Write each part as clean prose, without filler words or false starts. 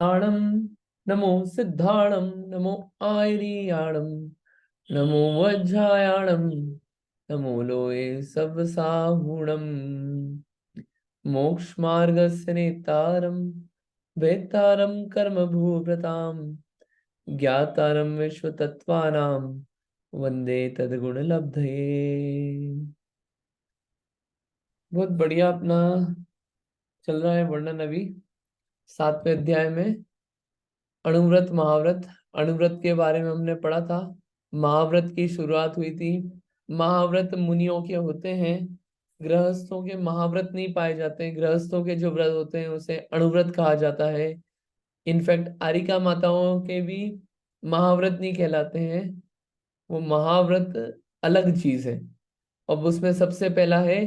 आणम नमो सिद्धाणम नमो आयरियाणम नमो वज्रायाणम नमो लोये सवसाहुणम मोक्ष मार्गस्य नेतारम वेत्तारम कर्म भूभृताम ज्ञातारम विश्वतत्त्वानां वंदे तद्गुण लब्धये। बहुत बढ़िया अपना चल रहा है वर्णन अभी 7वें अध्याय में। अणुव्रत महाव्रत, अणुव्रत के बारे में हमने पढ़ा था। महाव्रत की शुरुआत हुई थी। महाव्रत मुनियों के होते हैं, गृहस्थों के महाव्रत नहीं पाए जाते हैं। गृहस्थों के जो व्रत होते हैं उसे अणुव्रत कहा जाता है। इनफैक्ट आरिका माताओं के भी महाव्रत नहीं कहलाते हैं, वो महाव्रत अलग चीज है। अब उसमें सबसे पहला है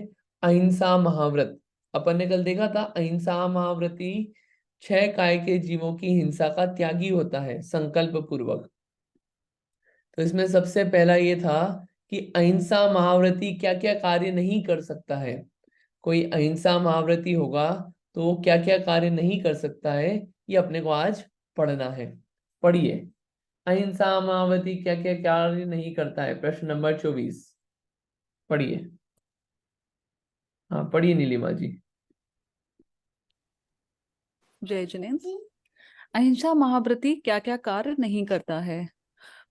अहिंसा महाव्रत। अपन ने कल देखा था अहिंसा महाव्रती 6 काय के जीवों की हिंसा का त्यागी होता है संकल्प पूर्वक। तो इसमें सबसे पहला ये था कि अहिंसा महाव्रती क्या क्या कार्य नहीं कर सकता है। कोई अहिंसा महाव्रती होगा तो वो क्या क्या कार्य नहीं कर सकता है, ये अपने को आज पढ़ना है। पढ़िए, अहिंसा महाव्रती क्या क्या कार्य नहीं करता है। प्रश्न नंबर 24 पढ़िए। हाँ पढ़िए नीलिमा जी। जय जिनेन्द्र। अहिंसा महाव्रती क्या क्या कार्य नहीं करता है।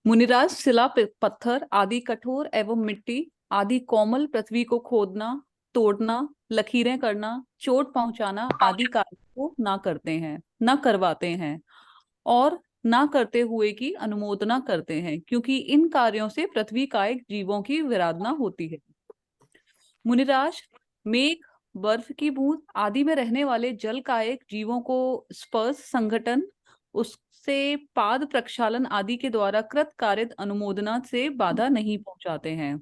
मुनिराज, शिला, पत्थर आदि कठोर एवं मिट्टी आदि कोमल पृथ्वी को खोदना, तोड़ना, लकीरें करना, चोट पहुंचाना आदि कार्य को ना करते हैं, ना करवाते हैं और ना करते हुए की अनुमोदना करते हैं, क्योंकि इन कार्यों से पृथ्वी कायिक जीवों की विराधना होती है। मुनिराज, मेघ, बर्फ की बूंद आदि में रहने वाले जल कायिक जीवों को स्पर्श, संघटन, उससे पाद प्रक्षालन आदि के द्वारा कृत कार्य अनुमोदना से बाधा नहीं पहुंचाते हैं।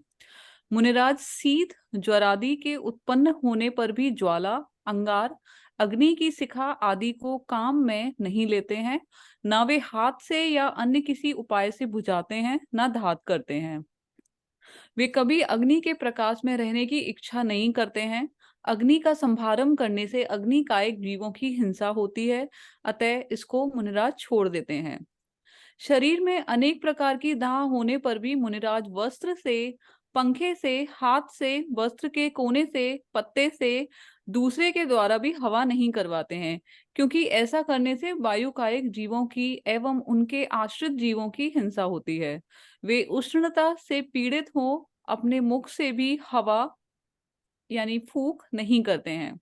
मुनिराज, शीत, ज्वरादि के उत्पन्न होने पर भी ज्वाला, अंगार, अग्नि की शिखा आदि को काम में नहीं लेते हैं। ना वे हाथ से या अन्य किसी उपाय से बुझाते हैं, ना धात करते हैं। वे कभी अग्नि के प्रकाश में रहने की इच्छा नहीं करते हैं। अग्नि का संभारम करने से अग्नि कायिक जीवों की हिंसा होती है, अतः इसको मुनिराज छोड़ देते हैं। शरीर में अनेक प्रकार की दाह होने पर भी मुनिराज वस्त्र से, पंखे से, हाथ से, वस्त्र के कोने से, पत्ते से, दूसरे के द्वारा भी हवा नहीं करवाते हैं, क्योंकि ऐसा करने से वायु कायिक जीवों की एवं उनके आश्रित जीवों की हिंसा होती है। वे उष्णता से पीड़ित हो अपने मुख से भी हवा यानी फूंक नहीं करते हैं।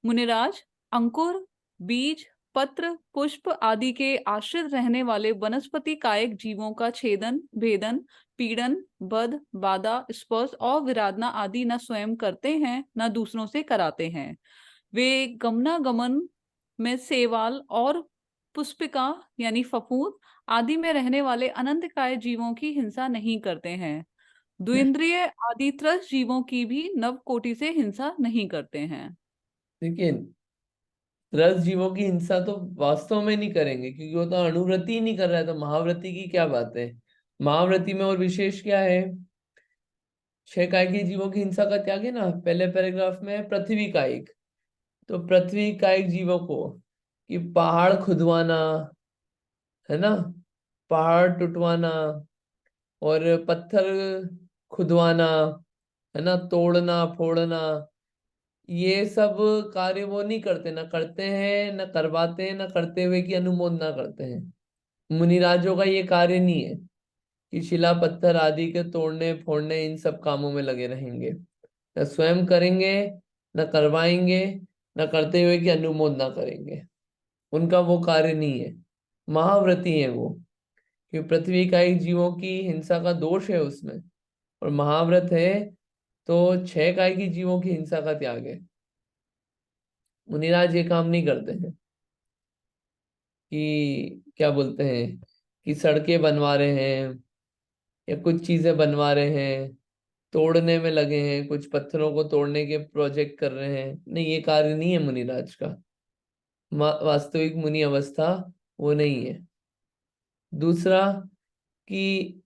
मुनिराज, अंकुर, बीज, पत्र, पुष्प आदि के आश्रित रहने वाले वनस्पति कायिक जीवों का छेदन, भेदन, पीड़न, वध, बाधा, स्पर्श और विराधना आदि न स्वयं करते हैं, न दूसरों से कराते हैं। वे गमनागमन में सेवाल और पुष्पिका यानी फफूंद आदि में रहने वाले अनंतकाय जीवों की हिंसा नहीं करते हैं। द्विंद्रिय आदि त्रस्त जीवों की भी नवकोटि से हिंसा नहीं करते हैं। देखिए, त्रस्त जीवों की हिंसा तो वास्तव में नहीं करेंगे, क्योंकि वो तो अणुव्रति ही नहीं कर रहा है, तो महाव्रति की क्या बात है। महाव्रति में और विशेष क्या है। 6 काय के जीवों की हिंसा का त्याग है ना, पहले पैराग्राफ में है पृथ्वी कायिक। तो पृथ्वी कायिक जीवों को कि पहाड़ खुदवाना, है ना, पहाड़ टुटवाना और पत्थर खुदवाना, है ना, तोड़ना फोड़ना, ये सब कार्य वो नहीं करते, ना करते हैं, ना करवाते हैं, ना करते हुए की अनुमोदना करते हैं। मुनिराजों का ये कार्य नहीं है कि शिला पत्थर आदि के तोड़ने फोड़ने इन सब कामों में लगे रहेंगे। न स्वयं करेंगे, न करवाएंगे, न करते हुए की अनुमोदना करेंगे। उनका वो कार्य नहीं है। महाव्रती है वो, कि पृथ्वी का एक जीवों की हिंसा का दोष है उसमें, और महाव्रत है तो 6 काय की जीवों की हिंसा का त्याग है। मुनिराज ये काम नहीं करते हैं कि क्या बोलते हैं कि सड़कें बनवा रहे हैं या कुछ चीजें बनवा रहे हैं, तोड़ने में लगे हैं, कुछ पत्थरों को तोड़ने के प्रोजेक्ट कर रहे हैं। नहीं, ये कार्य नहीं है मुनिराज का। वास्तविक मुनि अवस्था वो नहीं है। दूसरा कि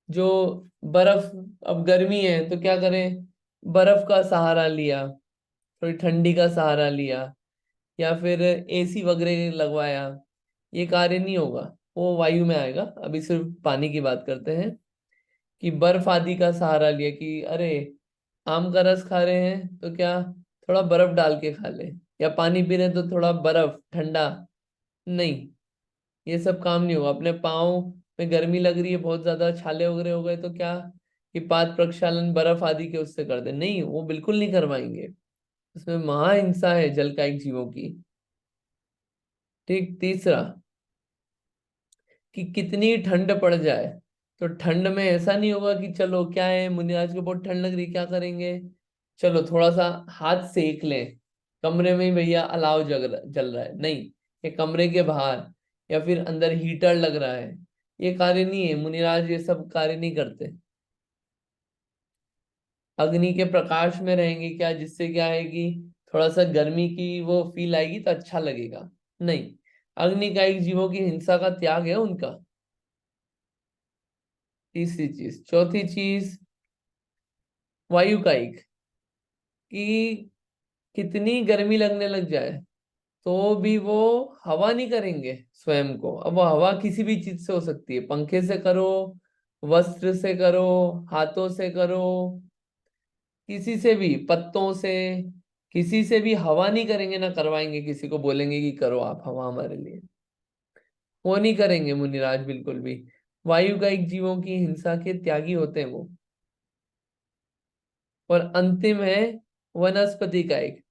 जो बर्फ, अब गर्मी है तो क्या करें, बर्फ का सहारा लिया, थोड़ी ठंडी का सहारा लिया, या फिर एसी वगैरह लगवाया, ये कार्य नहीं होगा, वो वायु में आएगा। अभी सिर्फ पानी की बात करते हैं कि बर्फ आदि का सहारा लिया कि अरे आम का रस खा रहे हैं तो क्या थोड़ा बर्फ डाल के खा ले, या पानी पी रहे हैं तो थोड़ा बर्फ ठंडा, नहीं, ये सब काम नहीं होगा। अपने पाँव में गर्मी लग रही है, बहुत ज्यादा छाले वगैरह हो गए तो क्या कि पाद प्रक्षालन बर्फ आदि के उससे कर दे, नहीं, वो बिल्कुल नहीं करवाएंगे। उसमें महाहिंसा है जलकायिक जीवों की। ठीक, तीसरा कि कितनी ठंड पड़ जाए, तो ठंड में ऐसा नहीं होगा कि चलो क्या है मुनिराज को बहुत ठंड लग रही क्या करेंगे, चलो थोड़ा सा हाथ सेक लें, कमरे में ही भैया अलाव जल रहा है, नहीं, ये कमरे के बाहर या फिर अंदर हीटर लग रहा है, ये कार्य नहीं है। मुनिराज ये सब कार्य नहीं करते। अग्नि के प्रकाश में रहेंगे क्या, जिससे क्या है कि थोड़ा सा गर्मी की वो फील आएगी तो अच्छा लगेगा, नहीं, अग्निकायिक जीवों की हिंसा का त्याग है उनका। तीसरी चीज, चौथी चीज वायुकायिक, कि कितनी गर्मी लगने लग जाए तो भी वो हवा नहीं करेंगे स्वयं को। अब वो हवा किसी भी चीज से हो सकती है, पंखे से करो, वस्त्र से करो, हाथों से करो, किसी से भी, पत्तों से, किसी से भी हवा नहीं करेंगे, ना करवाएंगे, किसी को बोलेंगे कि करो आप हवा हमारे लिए, वो नहीं करेंगे मुनिराज बिल्कुल भी। वायुकायिक जीवों की हिंसा के त्यागी होते हैं वो। और अंतिम है वनस्पति कायिक,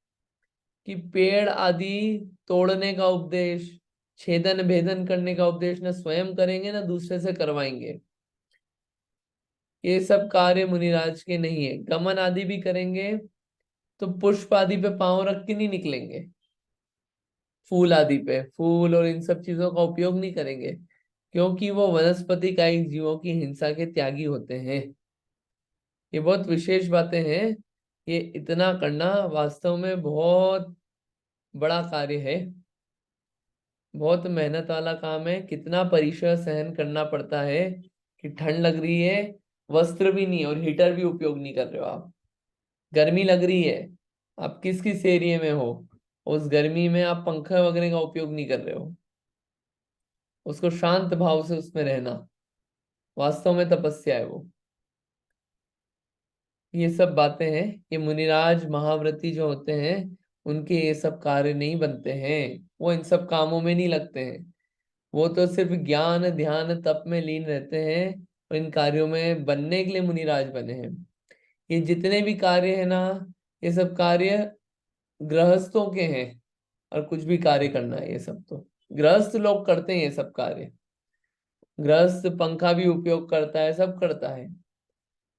कि पेड़ आदि तोड़ने का उपदेश, छेदन भेदन करने का उपदेश न स्वयं करेंगे ना दूसरे से करवाएंगे। ये सब कार्य मुनिराज के नहीं है। गमन आदि भी करेंगे तो पुष्प आदि पे पांव रख के नहीं निकलेंगे, फूल आदि पे, फूल और इन सब चीजों का उपयोग नहीं करेंगे, क्योंकि वो वनस्पति कायिक जीवों की हिंसा के त्यागी होते हैं। ये बहुत विशेष बातें हैं। ये इतना करना वास्तव में बहुत बड़ा कार्य है, बहुत मेहनत वाला काम है। कितना परिश्रम सहन करना पड़ता है कि ठंड लग रही है, वस्त्र भी नहीं और हीटर भी उपयोग नहीं कर रहे हो आप, गर्मी लग रही है, आप किस किस एरिया में हो, उस गर्मी में आप पंखा वगैरह का उपयोग नहीं कर रहे हो, उसको शांत भाव से उसमें रहना वास्तव में तपस्या है वो। ये सब बातें हैं, ये मुनिराज महाव्रती जो होते हैं उनके ये सब कार्य नहीं बनते हैं, वो इन सब कामों में नहीं लगते हैं। वो तो सिर्फ ज्ञान ध्यान तप में लीन रहते हैं और इन कार्यों में बनने के लिए मुनिराज बने हैं। ये जितने भी कार्य है ना, ये सब कार्य गृहस्थों के हैं। और कुछ भी कार्य करना है, ये सब तो गृहस्थ लोग करते हैं, ये सब कार्य गृहस्थ पंखा भी उपयोग करता है, सब करता है,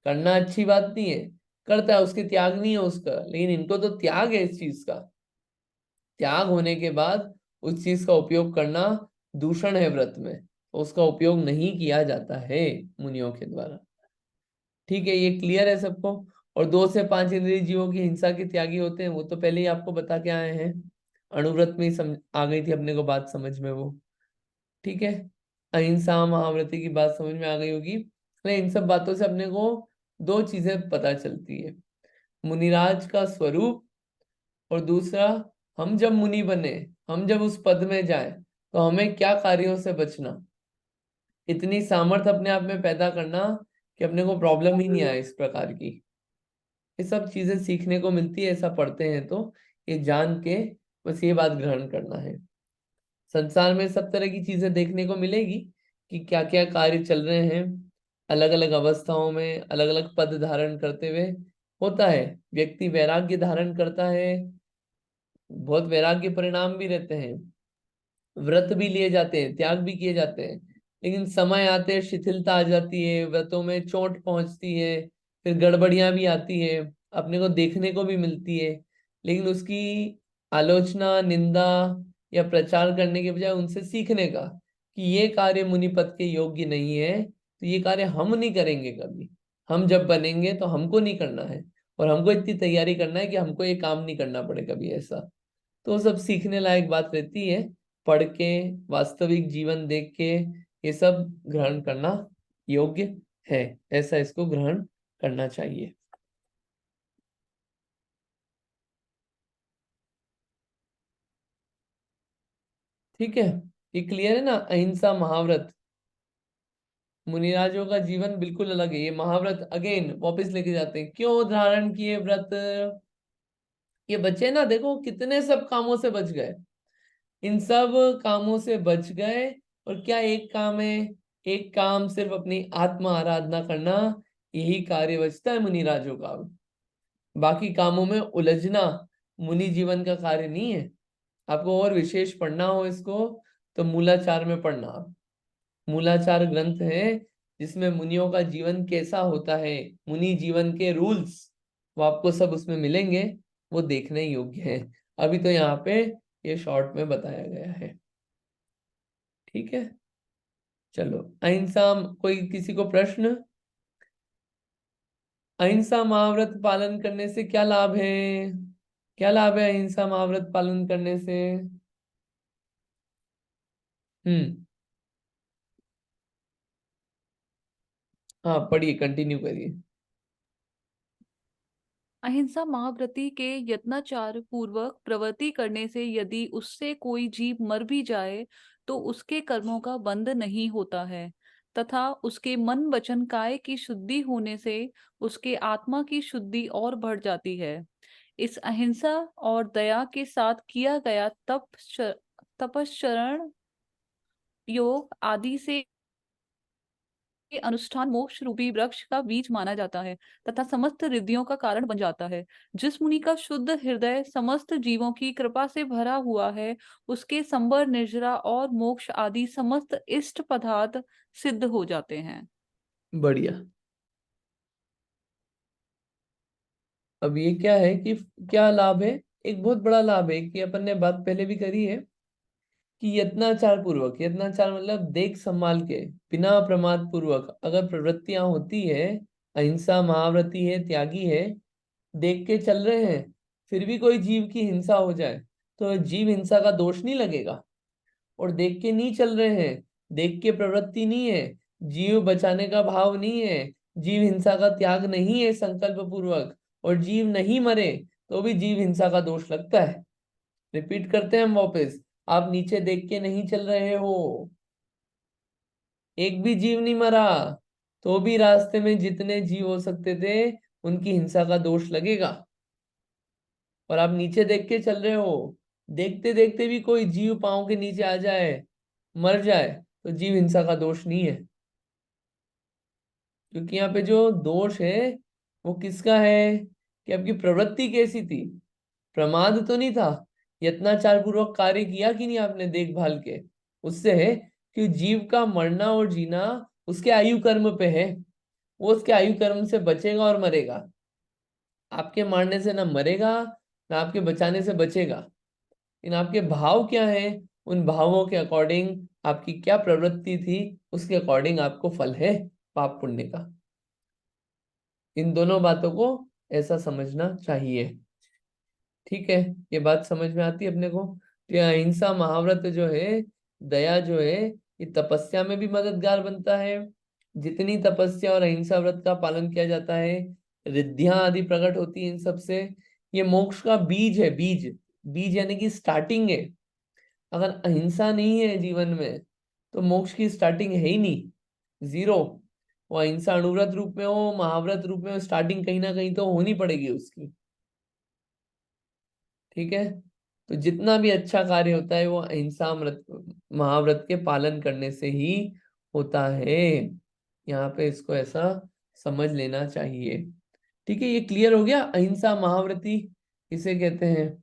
करना अच्छी बात नहीं है, करता है, उसके त्याग नहीं है उसका, लेकिन इनको तो त्याग है इस चीज का। त्याग होने के बाद उस चीज का उपयोग करना दूषण है व्रत में, तो उसका उपयोग नहीं किया जाता है मुनियों के द्वारा। ठीक है, ये क्लियर है सबको। और 2 से 5 इंद्रिय जीवों की हिंसा के त्यागी होते हैं, वो तो पहले ही आपको बता के आए हैं, अणुव्रत में ही आ गई थी अपने को बात समझ में वो। ठीक है, अहिंसा महाव्रती की बात समझ में आ गई होगी। लेकिन इन सब बातों से अपने को 2 चीजें पता चलती है, मुनिराज का स्वरूप, और दूसरा हम जब मुनि बने, हम जब उस पद में जाएं तो हमें क्या कार्यों से बचना, इतनी सामर्थ्य अपने आप में पैदा करना कि अपने को प्रॉब्लम ही नहीं आए इस प्रकार की। ये सब चीजें सीखने को मिलती है, ऐसा पढ़ते हैं तो ये जान के बस ये बात ग्रहण करना है। संसार में सब तरह की चीजें देखने को मिलेगी कि क्या क्या कार्य चल रहे हैं, अलग अलग अवस्थाओं में अलग अलग पद धारण करते हुए होता है। व्यक्ति वैराग्य धारण करता है, बहुत वैराग्य परिणाम भी रहते हैं, व्रत भी लिए जाते हैं, त्याग भी किए जाते हैं, लेकिन समय आते शिथिलता आ जाती है, व्रतों में चोट पहुंचती है, फिर गड़बड़ियां भी आती है, अपने को देखने को भी मिलती है। लेकिन उसकी आलोचना निंदा या प्रचार करने के बजाय उनसे सीखने का कि ये कार्य मुनिपद के योग्य नहीं है, तो ये कार्य हम नहीं करेंगे कभी, हम जब बनेंगे तो हमको नहीं करना है, और हमको इतनी तैयारी करना है कि हमको ये काम नहीं करना पड़े कभी ऐसा। तो सब सीखने लायक बात रहती है, पढ़ के वास्तविक जीवन देख के ये सब ग्रहण करना योग्य है, ऐसा इसको ग्रहण करना चाहिए। ठीक है, ये क्लियर है ना। अहिंसा महाव्रत, मुनिराजों का जीवन बिल्कुल अलग है। ये महाव्रत अगेन वापस लेके जाते हैं, क्यों धारण किए व्रत। ये बच्चे ना देखो कितने सब कामों से बच गए, इन सब कामों से बच गए। और क्या एक काम है, एक काम सिर्फ अपनी आत्म आराधना करना, यही कार्य बचता है मुनिराजों का। बाकी कामों में उलझना मुनि जीवन का कार्य नहीं है। आपको और विशेष पढ़ना हो इसको तो मूलाचार में पढ़ना आप। मूलाचार ग्रंथ है जिसमें मुनियों का जीवन कैसा होता है, मुनि जीवन के रूल्स, वो आपको सब उसमें मिलेंगे, वो देखने योग्य है। अभी तो यहाँ पे ये शॉर्ट में बताया गया है। ठीक है, चलो अहिंसा, कोई किसी को प्रश्न। अहिंसा महाव्रत पालन करने से क्या लाभ है, क्या लाभ है अहिंसा महाव्रत पालन करने से। हम्म, हाँ पढ़िए, कंटिन्यू करिए। अहिंसा महाव्रती के यत्नाचार पूर्वक प्रवृत्ति करने से यदि उससे कोई जीव मर भी जाए तो उसके कर्मों का बंध नहीं होता है, तथा उसके मन वचन काया की शुद्धि होने से उसके आत्मा की शुद्धि और बढ़ जाती है। इस अहिंसा और दया के साथ किया गया तपश्चरण योग आदि से ये अनुष्ठान मोक्ष रूपी वृक्ष का बीज माना जाता है तथा समस्त रिद्धियों का कारण बन जाता है। जिस मुनि का शुद्ध हृदय समस्त जीवों की कृपा से भरा हुआ है, उसके संबर, निर्जरा और मोक्ष आदि समस्त इष्ट पदार्थ सिद्ध हो जाते हैं। बढ़िया। अब ये क्या है कि क्या लाभ है, एक बहुत बड़ा लाभ है कि अपन ने बात पहले भी करी है कि यत्नाचार पूर्वक, यत्नाचार मतलब देख संभाल के, बिना प्रमाद पूर्वक अगर प्रवृत्तियां होती है, अहिंसा महाव्रती है, त्यागी है, देख के चल रहे हैं, फिर भी कोई जीव की हिंसा हो जाए तो जीव हिंसा का दोष नहीं लगेगा। और देख के नहीं चल रहे हैं, देख के प्रवृत्ति नहीं है, जीव बचाने का भाव नहीं है, जीव हिंसा का त्याग नहीं है संकल्प पूर्वक, और जीव नहीं मरे तो भी जीव हिंसा का दोष लगता है। रिपीट करते हैं हम वापस, आप नीचे देख के नहीं चल रहे हो, एक भी जीव नहीं मरा, तो भी रास्ते में जितने जीव हो सकते थे उनकी हिंसा का दोष लगेगा। और आप नीचे देख के चल रहे हो, देखते देखते भी कोई जीव पांव के नीचे आ जाए, मर जाए, तो जीव हिंसा का दोष नहीं है। क्योंकि यहाँ पे जो दोष है वो किसका है कि आपकी प्रवृत्ति कैसी थी, प्रमाद तो नहीं था, यत्नाचार पूर्वक कार्य किया कि नहीं आपने देखभाल के, उससे है कि जीव का मरना और जीना उसके आयु कर्म पे है, वो उसके आयु कर्म से बचेगा और मरेगा। आपके मारने से ना मरेगा, ना आपके बचाने से बचेगा। इन आपके भाव क्या है, उन भावों के अकॉर्डिंग आपकी क्या प्रवृत्ति थी, उसके अकॉर्डिंग आपको फल है पाप पुण्य का। इन दोनों बातों को ऐसा समझना चाहिए। ठीक है, ये बात समझ में आती है अपने को। तो ये अहिंसा महाव्रत जो है, दया जो है, ये तपस्या में भी मददगार बनता है। जितनी तपस्या और अहिंसा व्रत का पालन किया जाता है, रिद्धियां आदि प्रकट होती है इन सब से। ये मोक्ष का बीज है, बीज, बीज यानी कि स्टार्टिंग है। अगर अहिंसा नहीं है जीवन में तो मोक्ष की स्टार्टिंग है ही नहीं, जीरो। वो अहिंसा अणुव्रत रूप में हो, महाव्रत रूप में हो, स्टार्टिंग कहीं ना कहीं तो होनी पड़ेगी उसकी। ठीक है, तो जितना भी अच्छा कार्य होता है वो अहिंसा व्रत, महाव्रत के पालन करने से ही होता है। यहाँ पे इसको ऐसा समझ लेना चाहिए। ठीक है, ये क्लियर हो गया अहिंसा महाव्रती किसे कहते हैं।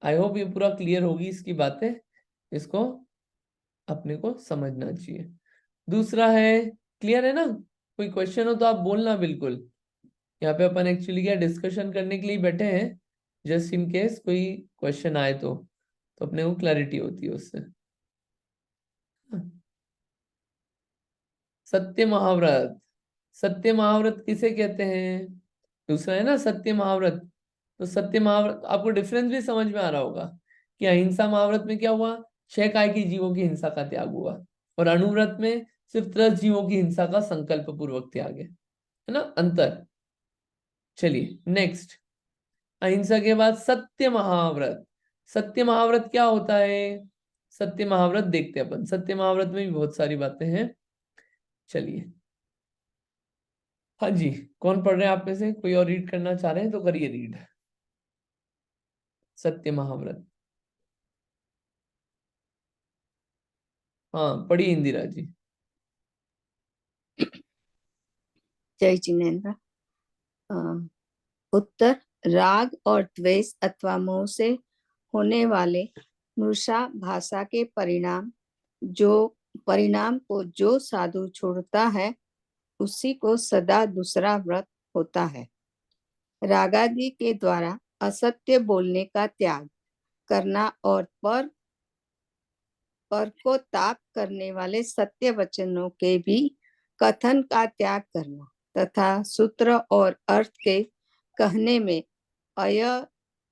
आई होप ये पूरा क्लियर होगी इसकी बातें, इसको अपने को समझना चाहिए। दूसरा है, क्लियर है ना, कोई क्वेश्चन हो तो आप बोलना बिल्कुल। यहाँ पे अपन एक्चुअली क्या डिस्कशन करने के लिए बैठे हैं, जस्ट इन केस कोई क्वेश्चन आए तो अपने को क्लैरिटी होती है उससे। सत्य महाव्रत, सत्य महाव्रत किसे कहते हैं, दूसरा है ना सत्य महाव्रत। तो सत्य महाव्रत आपको डिफरेंस भी समझ में आ रहा होगा कि अहिंसा महाव्रत में क्या हुआ, 6 काय की जीवों की हिंसा का त्याग हुआ, और अनुव्रत में सिर्फ 10 जीवों की हिंसा का संकल्प पूर्वक त्याग है ना अंतर। चलिए नेक्स्ट, अहिंसा के बाद सत्य महाव्रत। सत्य महाव्रत क्या होता है, सत्य महाव्रत देखते हैं अपन। सत्य महाव्रत में भी बहुत सारी बातें हैं। चलिए, हाँ जी, कौन पढ़ रहे हैं आप में से? कोई और रीड करना चाह रहे हैं तो करिए रीड सत्य महाव्रत। हाँ, पढ़िए इंदिरा जी। जय जिनेन्द्र। अ, उत्तर, राग और द्वेष अथवा मोह से होने वाले मृषा भाषा के परिणाम को जो साधु छोड़ता है उसी को सदा दूसरा व्रत होता है। रागादि के द्वारा असत्य बोलने का त्याग करना और पर को ताप करने वाले सत्य वचनों के भी कथन का त्याग करना तथा सूत्र और अर्थ के कहने में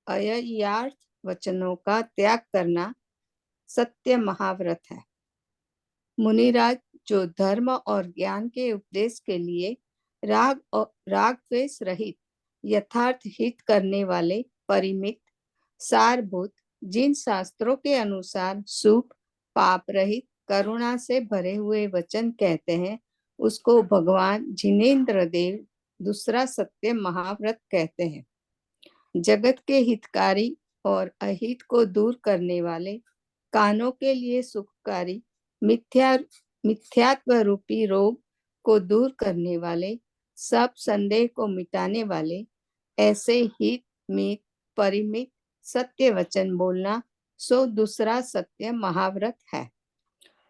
अययार्थ वचनों का त्याग करना सत्य महाव्रत है। मुनिराज, जो धर्म और ज्ञान के उपदेश के लिए राग द्वेष रहित यथार्थ हित करने वाले परिमित सारभूत जिन शास्त्रों के अनुसार शुभ पाप रहित करुणा से भरे हुए वचन कहते हैं, उसको भगवान जिनेन्द्र देव दूसरा सत्य महाव्रत कहते हैं। जगत के हितकारी और अहित को दूर करने वाले, कानों के लिए सुखकारी मिथ्यात्व रूपी रोग को दूर करने वाले, सब संदेह को मिटाने वाले, ऐसे हित मित परिमित सत्य वचन बोलना सो दूसरा सत्य महाव्रत है।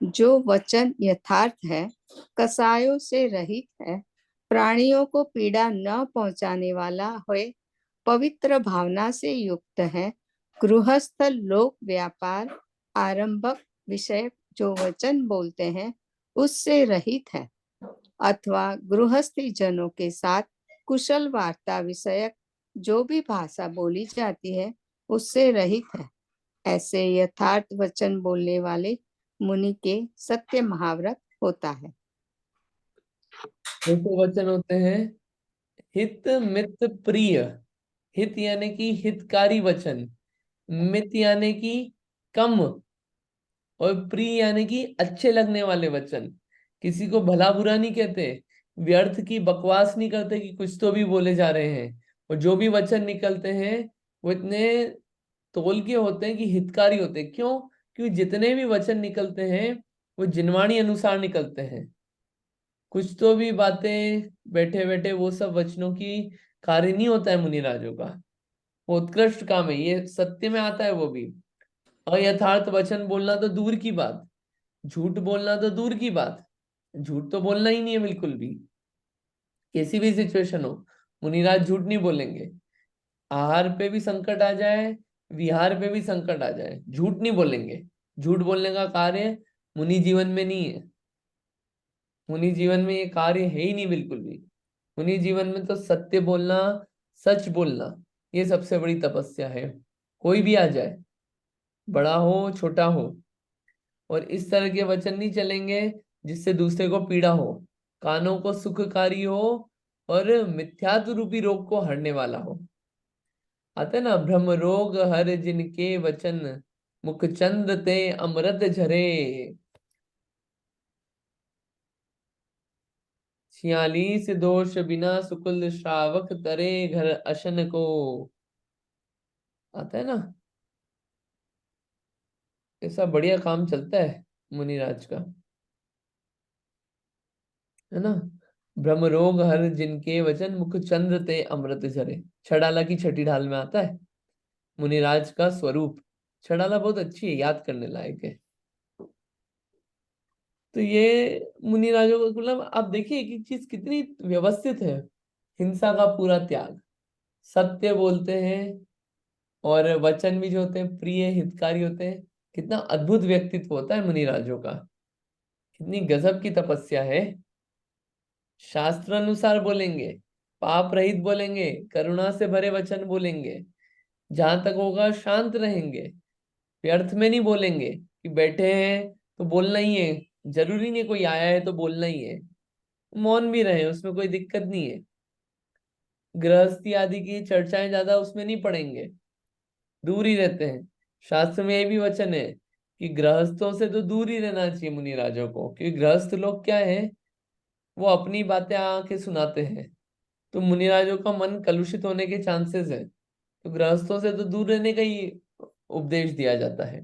जो वचन यथार्थ है, कसायों से रहित है, प्राणियों को पीड़ा न पहुंचाने वाला है, पवित्र भावना से युक्त है, गृहस्थ लोक व्यापार आरंभक विषय जो वचन बोलते हैं उससे रहित है, अथवा गृहस्थी जनों के साथ कुशल वार्ता विषयक जो भी भाषा बोली जाती है उससे रहित है, ऐसे यथार्थ वचन बोलने वाले मुनि के सत्य महाव्रत होता है। जैसे वचन होते हैं हित मित प्रिय। हित यानी कि हितकारी वचन, मित यानी कि कम, और प्रिय यानी कि अच्छे लगने वाले वचन। किसी को भला बुरा नहीं कहते, व्यर्थ की बकवास नहीं करते कि कुछ तो भी बोले जा रहे हैं। और जो भी वचन निकलते हैं वो इतने तोल के होते हैं कि हितकारी होते हैं। क्यों? क्योंकि जितने भी वचन निकलते हैं वो जिनवाणी अनुसार निकलते हैं। कुछ तो भी बातें बैठे बैठे वो सब वचनों की कार्य नहीं होता है मुनिराजों का। वो उत्कृष्ट काम है, ये सत्य में आता है वो भी। अयथार्थ वचन बोलना तो दूर की बात, झूठ बोलना तो दूर की बात, झूठ तो बोलना ही नहीं है बिल्कुल भी। किसी भी सिचुएशन हो, मुनिराज झूठ नहीं बोलेंगे। आहार पे भी संकट आ जाए, विहार पे भी संकट आ जाए, झूठ नहीं बोलेंगे। झूठ बोलने का कार्य मुनि जीवन में नहीं है। मुनि जीवन में ये कार्य है ही नहीं बिल्कुल भी। मुनि जीवन में तो सत्य बोलना, सच बोलना, ये सबसे बड़ी तपस्या है। कोई भी आ जाए, बड़ा हो छोटा हो, और इस तरह के वचन नहीं चलेंगे जिससे दूसरे को पीड़ा हो, कानों को सुखकारी हो, और मिथ्यात्व रूपी रोग को हरने वाला हो। आता है ना, भ्रम रोग हर जिनके वचन, मुख चंद ते अमृत झरे। 46 दोष बिना सुकुल श्रावक तरे घर अशन को। आता है ना, ऐसा बढ़िया काम चलता है मुनिराज का, है ना। भ्रम रोग हर जिनके वचन, मुख चंद्र ते अमृत झरे। छड़ाला की छठी ढाल में आता है मुनिराज का स्वरूप। छड़ाला बहुत अच्छी है, याद करने लायक है। तो ये मुनिराजों का मतलब आप देखिए कि चीज कितनी व्यवस्थित है। हिंसा का पूरा त्याग, सत्य बोलते हैं, और वचन भी जो होते हैं प्रिय हितकारी होते हैं। कितना अद्भुत व्यक्तित्व होता है मुनिराजों का, कितनी गजब की तपस्या है। शास्त्र अनुसार बोलेंगे, पाप रहित बोलेंगे, करुणा से भरे वचन बोलेंगे, जहां तक होगा शांत रहेंगे, व्यर्थ में नहीं बोलेंगे कि बैठे हैं तो बोलना ही है, जरूरी नहीं कोई आया है तो बोलना ही है। मौन भी रहे, उसमें कोई दिक्कत नहीं है। गृहस्थी आदि की चर्चाएं ज्यादा उसमें नहीं पड़ेंगे, दूर ही रहते हैं। शास्त्र में ये भी वचन है कि गृहस्थों से तो दूर ही रहना चाहिए मुनिराजों को, क्योंकि गृहस्थ लोग क्या है, वो अपनी बातें आके सुनाते हैं, तो मुनिराजों का मन कलुषित होने के चांसेस है। तो गृहस्थों से तो दूर रहने का ही उपदेश दिया जाता है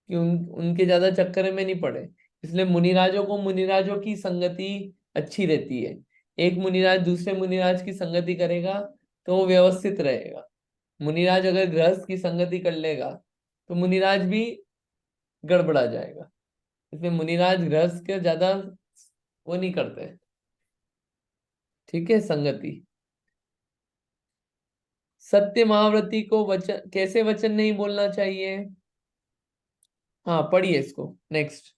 कि उनके ज्यादा चक्कर में नहीं पड़े। इसलिए मुनिराजों को मुनिराजों की संगति अच्छी रहती है। एक मुनिराज दूसरे मुनिराज की संगति करेगा तो वो व्यवस्थित रहेगा। मुनिराज अगर गृहस्थ की संगति कर लेगा तो मुनिराज भी गड़बड़ा जाएगा। इसलिए मुनिराज गृहस्थ के ज्यादा वो नहीं करते, ठीक है, संगति। सत्य महाव्रती को वचन, कैसे वचन नहीं बोलना चाहिए? हाँ, पढ़िए इसको नेक्स्ट।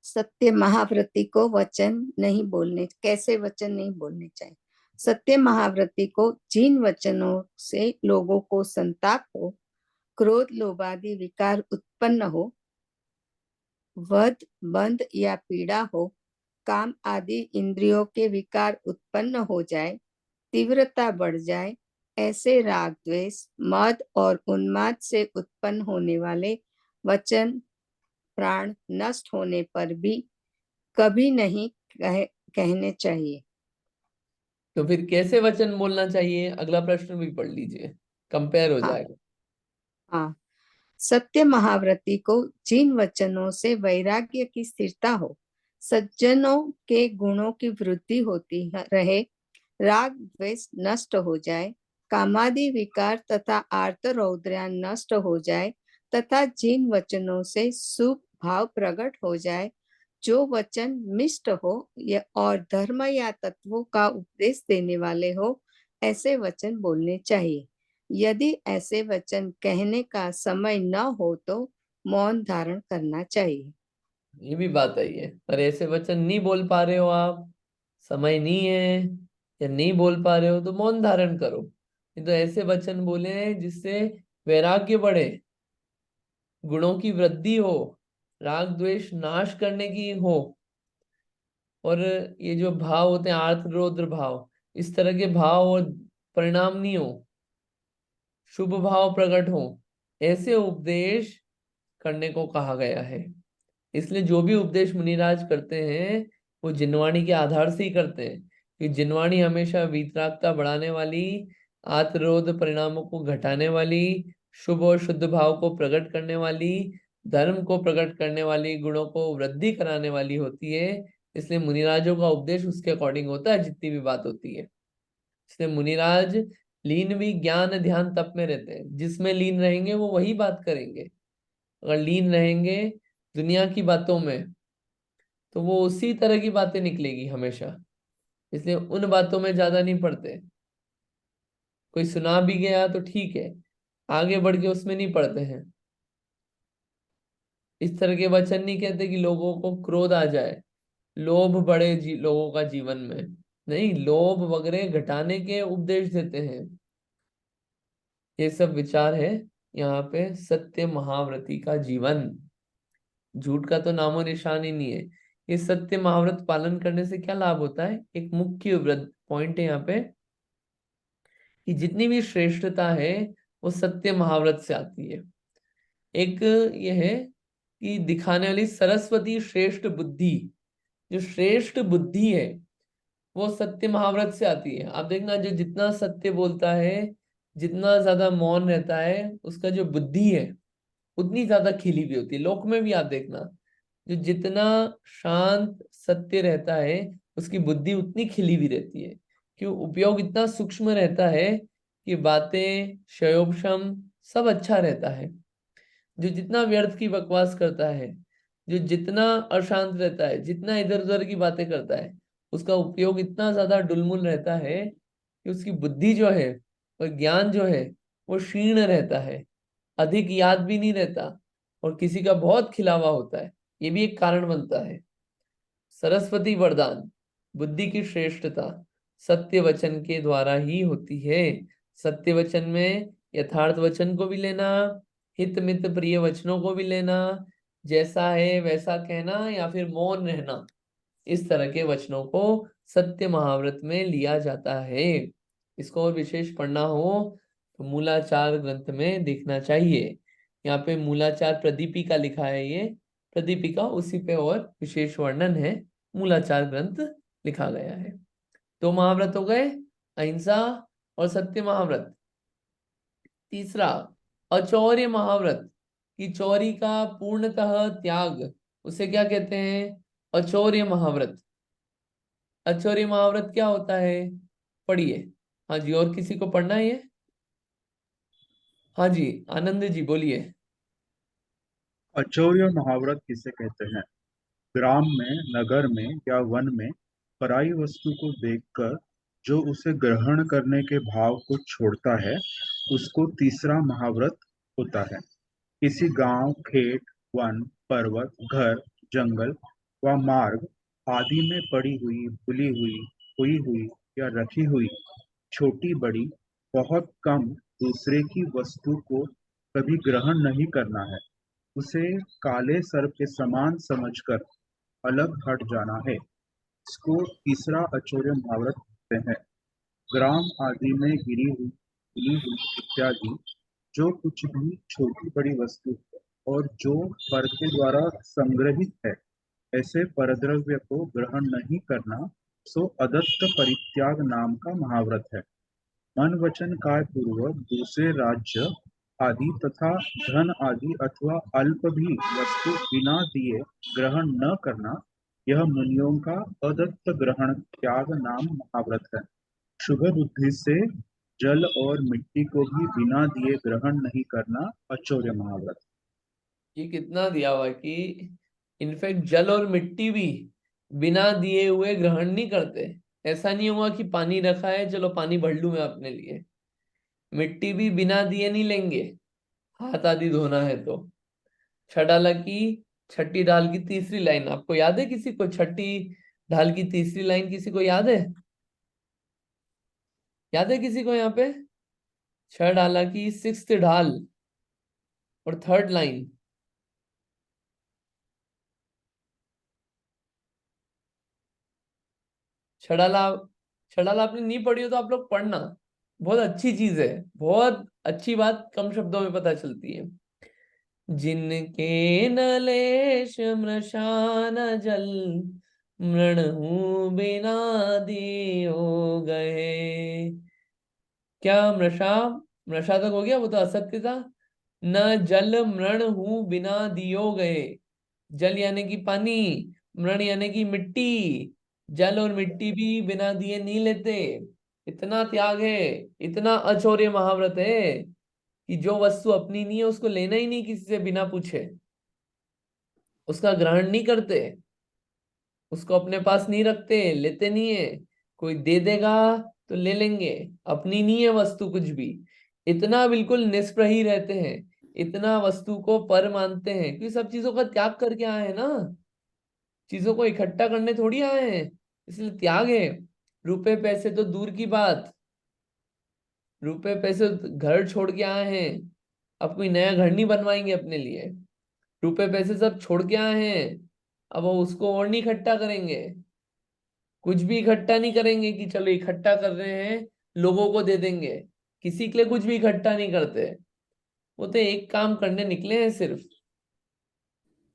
सत्य महाव्रती को वचन नहीं बोलने, कैसे वचन नहीं बोलने चाहिए? सत्य महाव्रती को जिन वचनों से लोगों को संताप हो, क्रोध, लोभादि विकार उत्पन्न हो, वध, बंध या पीड़ा हो, काम आदि इंद्रियों के विकार उत्पन्न हो जाए, तीव्रता बढ़ जाए, ऐसे राग, द्वेष, मद और उन्माद से उत्पन्न होने वाले वचन प्राण नष्ट होने पर भी कभी नहीं कहने चाहिए। तो फिर कैसे वचन बोलना चाहिए, अगला प्रश्न भी पढ़ लीजिए, कंपेयर हो हाँ जाएगा। हाँ। सत्य महाव्रती को जिन वचनों से वैराग्य की स्थिरता हो, सज्जनों के गुणों की वृद्धि होती रहे, राग द्वेष नष्ट हो जाए, कामादि विकार तथा आर्त रौद्र्यान नष्ट हो जाए, तथा जिन वचनों से शुभ भाव प्रकट हो जाए, जो वचन मिष्ट हो और धर्म या तत्वों का उपदेश देने वाले हो, ऐसे वचन बोलने चाहिए। यदि ऐसे वचन कहने का समय न हो तो मौन धारण करना चाहिए। ये भी बात आई है, पर ऐसे वचन नहीं बोल पा रहे हो आप, समय नहीं है या नहीं बोल पा रहे हो, तो मौन धारण करो। नहीं तो ऐसे वचन बोले जिससे वैराग्य बढ़े, गुणों की वृद्धि हो, राग द्वेष नाश करने की हो, और ये जो भाव होते हैं आर्त रौद्र भाव, इस तरह के भाव और परिणाम नहीं हो, शुभ भाव प्रकट हो, ऐसे उपदेश करने को कहा गया है। इसलिए जो भी उपदेश मुनिराज करते हैं वो जिनवाणी के आधार से ही करते हैं, कि जिनवाणी हमेशा वीतरागता बढ़ाने वाली, आत्मरोध परिणामों को घटाने वाली, शुभ और शुद्ध भाव को प्रकट करने वाली, धर्म को प्रकट करने वाली, गुणों को वृद्धि कराने वाली होती है। इसलिए मुनिराजों का उपदेश उसके अकॉर्डिंग होता है जितनी भी बात होती है। इसलिए मुनिराज लीन भी ज्ञान ध्यान तप में रहते हैं, जिसमें लीन रहेंगे वो वही बात करेंगे। अगर लीन रहेंगे दुनिया की बातों में तो वो उसी तरह की बातें निकलेगी हमेशा। इसलिए उन बातों में ज्यादा नहीं पढ़ते। कोई सुना भी गया तो ठीक है, आगे बढ़ के उसमें नहीं पढ़ते हैं। इस तरह के वचन नहीं कहते कि लोगों को क्रोध आ जाए, लोभ बढ़े लोगों का जीवन में। नहीं, लोभ वगैरह घटाने के उपदेश देते हैं। ये सब विचार है यहाँ पे सत्य महाव्रती का जीवन। झूठ का तो नामो निशान ही नहीं है। ये सत्य महाव्रत पालन करने से क्या लाभ होता है, एक मुख्य व्रत पॉइंट है यहाँ पे, कि जितनी भी श्रेष्ठता है वो सत्य महाव्रत से आती है। एक ये है कि दिखाने वाली सरस्वती श्रेष्ठ बुद्धि, जो श्रेष्ठ बुद्धि है वो सत्य महाव्रत से आती है। आप देखना, जो जितना सत्य बोलता है, जितना ज्यादा मौन रहता है, उसका जो बुद्धि है उतनी ज्यादा खिली हुई होती है। लोक में भी आप देखना, जो जितना शांत सत्य रहता है उसकी बुद्धि उतनी खिली हुई रहती है। क्यों? उपयोग इतना सूक्ष्म रहता है कि बातें क्षयोपशम सब अच्छा रहता है। जो जितना व्यर्थ की बकवास करता है, जो जितना अशांत रहता है, जितना इधर उधर की बातें करता है, उसका उपयोग इतना ज्यादा डुलमुल रहता है कि उसकी बुद्धि जो है और ज्ञान जो है वो क्षीण रहता है, अधिक याद भी नहीं रहता, और किसी का बहुत खिलावा होता है। ये भी एक कारण बनता है। सरस्वती वरदान, बुद्धि की श्रेष्ठता सत्य वचन के द्वारा ही होती है। सत्य वचन में यथार्थ वचन को भी लेना, हित मित प्रिय वचनों को भी लेना, जैसा है वैसा कहना या फिर मौन रहना, इस तरह के वचनों को सत्य महाव्रत में लिया जाता है। इसको और विशेष पढ़ना हो तो मूलाचार ग्रंथ में देखना चाहिए। यहाँ पे मूलाचार प्रदीपिका लिखा है, ये प्रदीपिका उसी पे और विशेष वर्णन है, मूलाचार ग्रंथ लिखा गया है। तो महाव्रत हो गए, अहिंसा और सत्य महाव्रत। तीसरा अचौर्य महाव्रत, कि चौरी का पूर्णतः त्याग, उसे क्या कहते हैं? अचौर्य महाव्रत। अचौर्य महाव्रत क्या होता है? पढ़िए। हाँ जी, और किसी को पढ़ना है ये? हाँ जी, आनंद जी बोलिए। अचौर्य महाव्रत किसे कहते हैं? ग्राम में, नगर में या वन में पराई वस्तु को देखकर जो उसे ग्रहण करने के भाव को छोड़ता है, उसको तीसरा महाव्रत होता है। किसी गांव, खेत, वन, पर्वत, घर, जंगल व मार्ग आदि में पड़ी हुई, भूली हुई, खोई हुई या रखी हुई छोटी बड़ी बहुत कम दूसरे की वस्तु को कभी ग्रहण नहीं करना है। उसे काले सर्प के समान समझकर अलग हट जाना है। इसको तीसरा अचौर्य महाव्रत कहते हैं। ग्राम आदि में गिरी हुई, भूली हुई इत्यादि जो कुछ भी छोटी बड़ी वस्तु है और जो पर के द्वारा संग्रहित है, ऐसे परद्रव्य को ग्रहण नहीं करना, सो अदत्त परित्याग नाम का महाव्रत है। मन वचन काय पूर्वक दूसरे राज्य आदि तथा धन आदि अथवा अल्प भी वस्तु बिना दिए ग्रहण न करना, यह मुनियों का अदत्त ग्रहण त्याग नाम महाव्रत है। शुभ बुद्धि से जल और मिट्टी को भी बिना दिए ग्रहण नहीं करना अचौर्य महाव्रत। ये कितना दिया हुआ है कि इनफैक्ट जल और मिट्टी भी बिना दिए हुए ग्रहण नहीं करते। ऐसा नहीं हुआ कि पानी रखा है, चलो पानी भर लूं मैं अपने लिए। मिट्टी भी बिना दिए नहीं लेंगे, हाथ आदि धोना है तो। छठाला की छठी ढाल की तीसरी लाइन आपको याद है? किसी को छठी ढाल की तीसरी लाइन किसी को याद है? याद है किसी को यहाँ पे? छह ढाला की सिक्स्थ ढाल और थर्ड लाइन। छड़ाला, छड़ाला आपने नहीं पढ़ी हो तो आप लोग पढ़ना, बहुत अच्छी चीज है, बहुत अच्छी बात कम शब्दों में पता चलती है। जिनके नलेश मृषान जल, मृणहु बिना दियो गए। क्या मृषा, मृषा तक हो गया, वो तो असत्य था। न जल मृण हूं बिना दियो गए। जल यानी कि पानी, मृण यानी कि मिट्टी। जल और मिट्टी भी बिना दिए नहीं लेते। इतना त्याग है, इतना अचौर्य महाव्रत है कि जो वस्तु अपनी नहीं है उसको लेना ही नहीं किसी से बिना पूछे, उसका ग्रहण नहीं करते, उसको अपने पास नहीं रखते, लेते नहीं है। कोई दे देगा तो ले लेंगे, अपनी नहीं है वस्तु कुछ भी। इतना बिल्कुल निष्प्रही रहते हैं, इतना वस्तु को पर मानते हैं, क्योंकि सब चीजों का त्याग करके आए हैं ना। चीजों को इकट्ठा करने थोड़ी आए हैं, इसलिए त्याग है। रुपए पैसे तो दूर की बात, रुपए पैसे घर छोड़ के आए हैं, अब कोई नया घर नहीं बनवाएंगे अपने लिए। रुपए पैसे सब छोड़ के आए हैं, अब वो उसको और नहीं इकट्ठा करेंगे। कुछ भी इकट्ठा नहीं करेंगे कि चलो इकट्ठा कर रहे हैं लोगों को दे देंगे। किसी के लिए कुछ भी इकट्ठा नहीं करते, वो तो एक काम करने निकले हैं, सिर्फ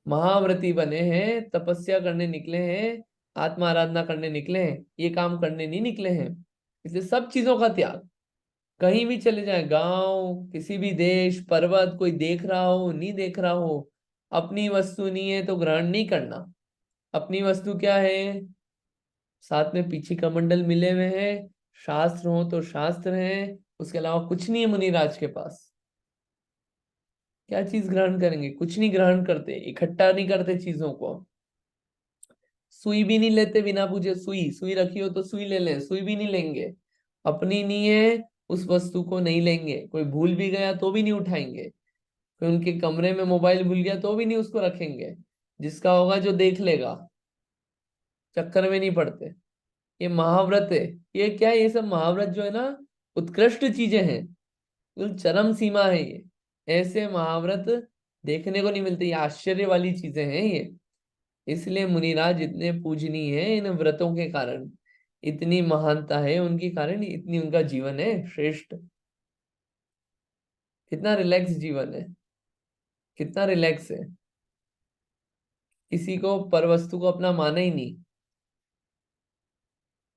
महाव्रती बने हैं, तपस्या करने निकले हैं, आत्मा आराधना करने निकले हैं, ये काम करने नहीं निकले हैं। इसलिए सब चीजों का त्याग। कहीं भी चले जाए, गांव, किसी भी देश, पर्वत, कोई देख रहा हो नहीं देख रहा हो, अपनी वस्तु नहीं है तो ग्रहण नहीं करना। अपनी वस्तु क्या है? साथ में पीछे कमंडल मिले हुए हैं, शास्त्र हो तो शास्त्र हैं, उसके अलावा कुछ नहीं है मुनिराज के पास। क्या चीज ग्रहण करेंगे? कुछ नहीं ग्रहण करते, इकट्ठा नहीं करते चीजों को। सुई भी नहीं लेते बिना पूछे। सुई, सुई रखी हो तो सुई ले लें, सुई भी नहीं लेंगे। अपनी नहीं है उस वस्तु को नहीं लेंगे। कोई भूल भी गया तो भी नहीं उठाएंगे। कोई उनके कमरे में मोबाइल भूल गया तो भी नहीं उसको रखेंगे, जिसका होगा जो देख लेगा। चक्कर में नहीं पड़ते। ये महाव्रत है। ये क्या है? ये सब महाव्रत जो है ना, उत्कृष्ट चीजें हैं, बिल्कुल चरम सीमा है ये। ऐसे महाव्रत देखने को नहीं मिलते, ये आश्चर्य वाली चीजें हैं ये। इसलिए मुनिराज इतने पूजनीय है इन व्रतों के कारण, इतनी महानता है उनके कारण, इतनी उनका जीवन है श्रेष्ठ, कितना रिलैक्स जीवन है। कितना रिलैक्स है, किसी को पर वस्तु को अपना माना ही नहीं।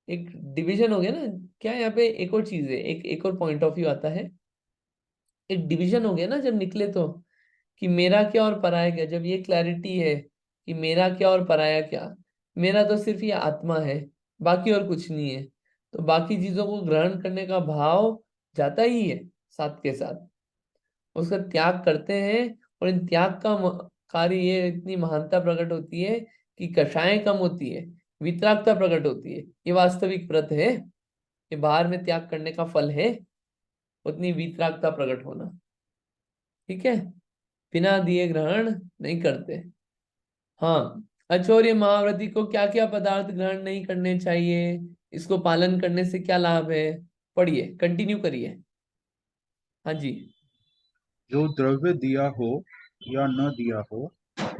एक डिवीजन हो गया ना। क्या यहाँ पे एक और चीज है, एक और पॉइंट ऑफ व्यू आता है। एक डिवीजन हो गया ना जब निकले तो, कि मेरा क्या और पराया क्या। जब ये क्लैरिटी है कि मेरा क्या और पराया क्या, मेरा तो सिर्फ ये आत्मा है, बाकी और कुछ नहीं है, तो बाकी चीजों को ग्रहण करने का भाव जाता ही है साथ के साथ, उसका त्याग करते हैं। और इन त्याग का कार्य ये इतनी महानता प्रकट होती है कि कषायें कम होती है, वितरागता प्रकट होती है। ये वास्तविक व्रत है, ये बाहर में त्याग करने का फल है, उतनी वितरागता प्रकट होना। ठीक है, बिना दिए ग्रहण नहीं करते। हाँ, अच्छा, और ये महाव्रती को क्या क्या पदार्थ ग्रहण नहीं करने चाहिए, इसको पालन करने से क्या लाभ है, पढ़िए, कंटिन्यू करिए। हाँ जी। जो द्रव्य दिया हो या न दिया हो,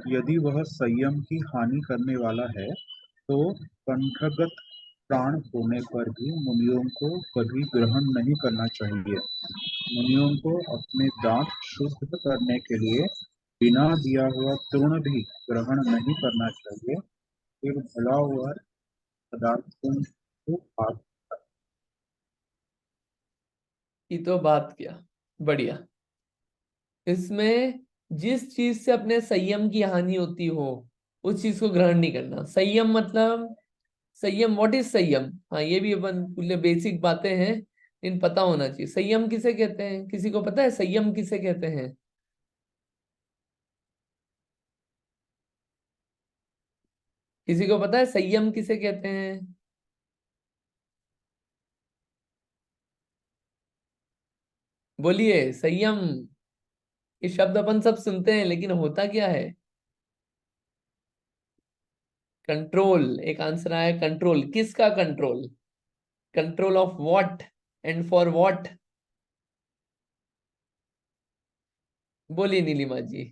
यदि वह संयम की हानि करने वाला है, तो कंठगत प्राण होने पर भी मुनियों को कभी ग्रहण नहीं करना चाहिए। मुनियों को अपने दांत शुद्ध करने के लिए बिना दिया हुआ तृण भी ग्रहण नहीं करना चाहिए। एक भला हुआ पदार्थों को आप ये तो बात किया, बढ़िया। इसमें जिस चीज से अपने संयम की हानि होती हो, उस चीज को ग्रहण नहीं करना। संयम मतलब, संयम, व्हाट इज संयम? हाँ, ये भी अपन पूरे बेसिक बातें हैं, इन पता होना चाहिए। संयम किसे कहते हैं, किसी को पता है संयम किसे कहते हैं? किसी को पता है संयम किसे कहते हैं? बोलिए, संयम। ये शब्द अपन सब सुनते हैं, लेकिन होता क्या है? कंट्रोल, एक आंसर आया, कंट्रोल। किसका control? Control of what and for what? बोलिए नीलिमा जी।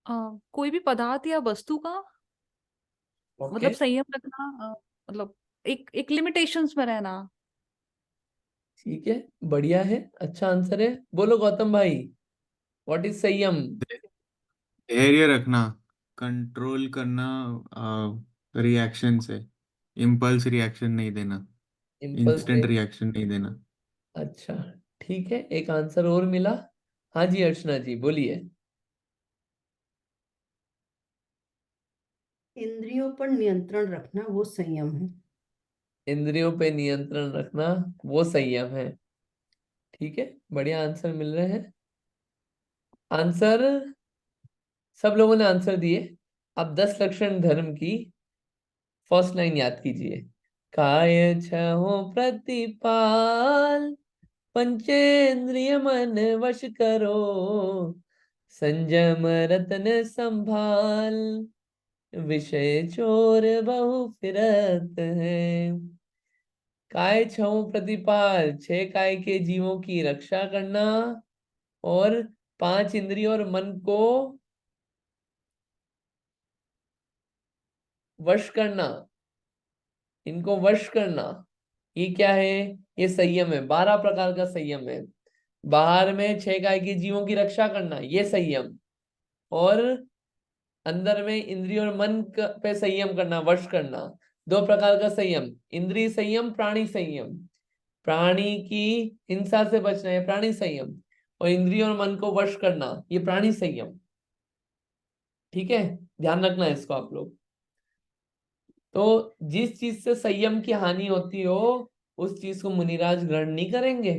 कोई भी पदार्थ या वस्तु का, ओके, मतलब संयम रखना, मतलब एक एक लिमिटेशंस में रहना। ठीक है, बढ़िया है, अच्छा आंसर है। बोलो गौतम भाई, व्हाट इज संयम? धैर्य रखना, कंट्रोल करना, रिएक्शन से, इम्पल्स रिएक्शन नहीं देना, इम्पल्स। इंस्टेंट रिएक्शन नहीं देना। अच्छा, ठीक है, एक आंसर और मिला। हाँ जी, अर्चना जी बोलिए। इंद्रियों पर नियंत्रण रखना वो संयम है। इंद्रियों पे नियंत्रण रखना वो संयम है। ठीक है, बढ़िया आंसर मिल रहे हैं। आंसर, सब लोगों ने आंसर दिए। अब 10 लक्षण धर्म की फर्स्ट लाइन याद कीजिए। काय छहो प्रतिपाल, पंचेंद्रिय मन वश करो, संयम रतन संभाल, विषय चोर बहु फिरत है। काय छऊ प्रतिपाल, 6 काय के जीवों की रक्षा करना, और 5 इंद्रियों और मन को वश करना, इनको वश करना। ये क्या है? ये संयम है, 12 प्रकार का संयम है। बाहर में 6 काय के जीवों की रक्षा करना, ये संयम। और अंदर में इंद्रिय और मन पे संयम करना, वश करना। 2 प्रकार का संयम, इंद्रिय संयम, प्राणी संयम। प्राणी की हिंसा से बचना है प्राणी संयम, और इंद्रिय और मन को वश करना, ये प्राणी संयम। ठीक है, ध्यान रखना है इसको आप लोग। तो जिस चीज से संयम की हानि होती हो, उस चीज को मुनिराज ग्रहण नहीं करेंगे,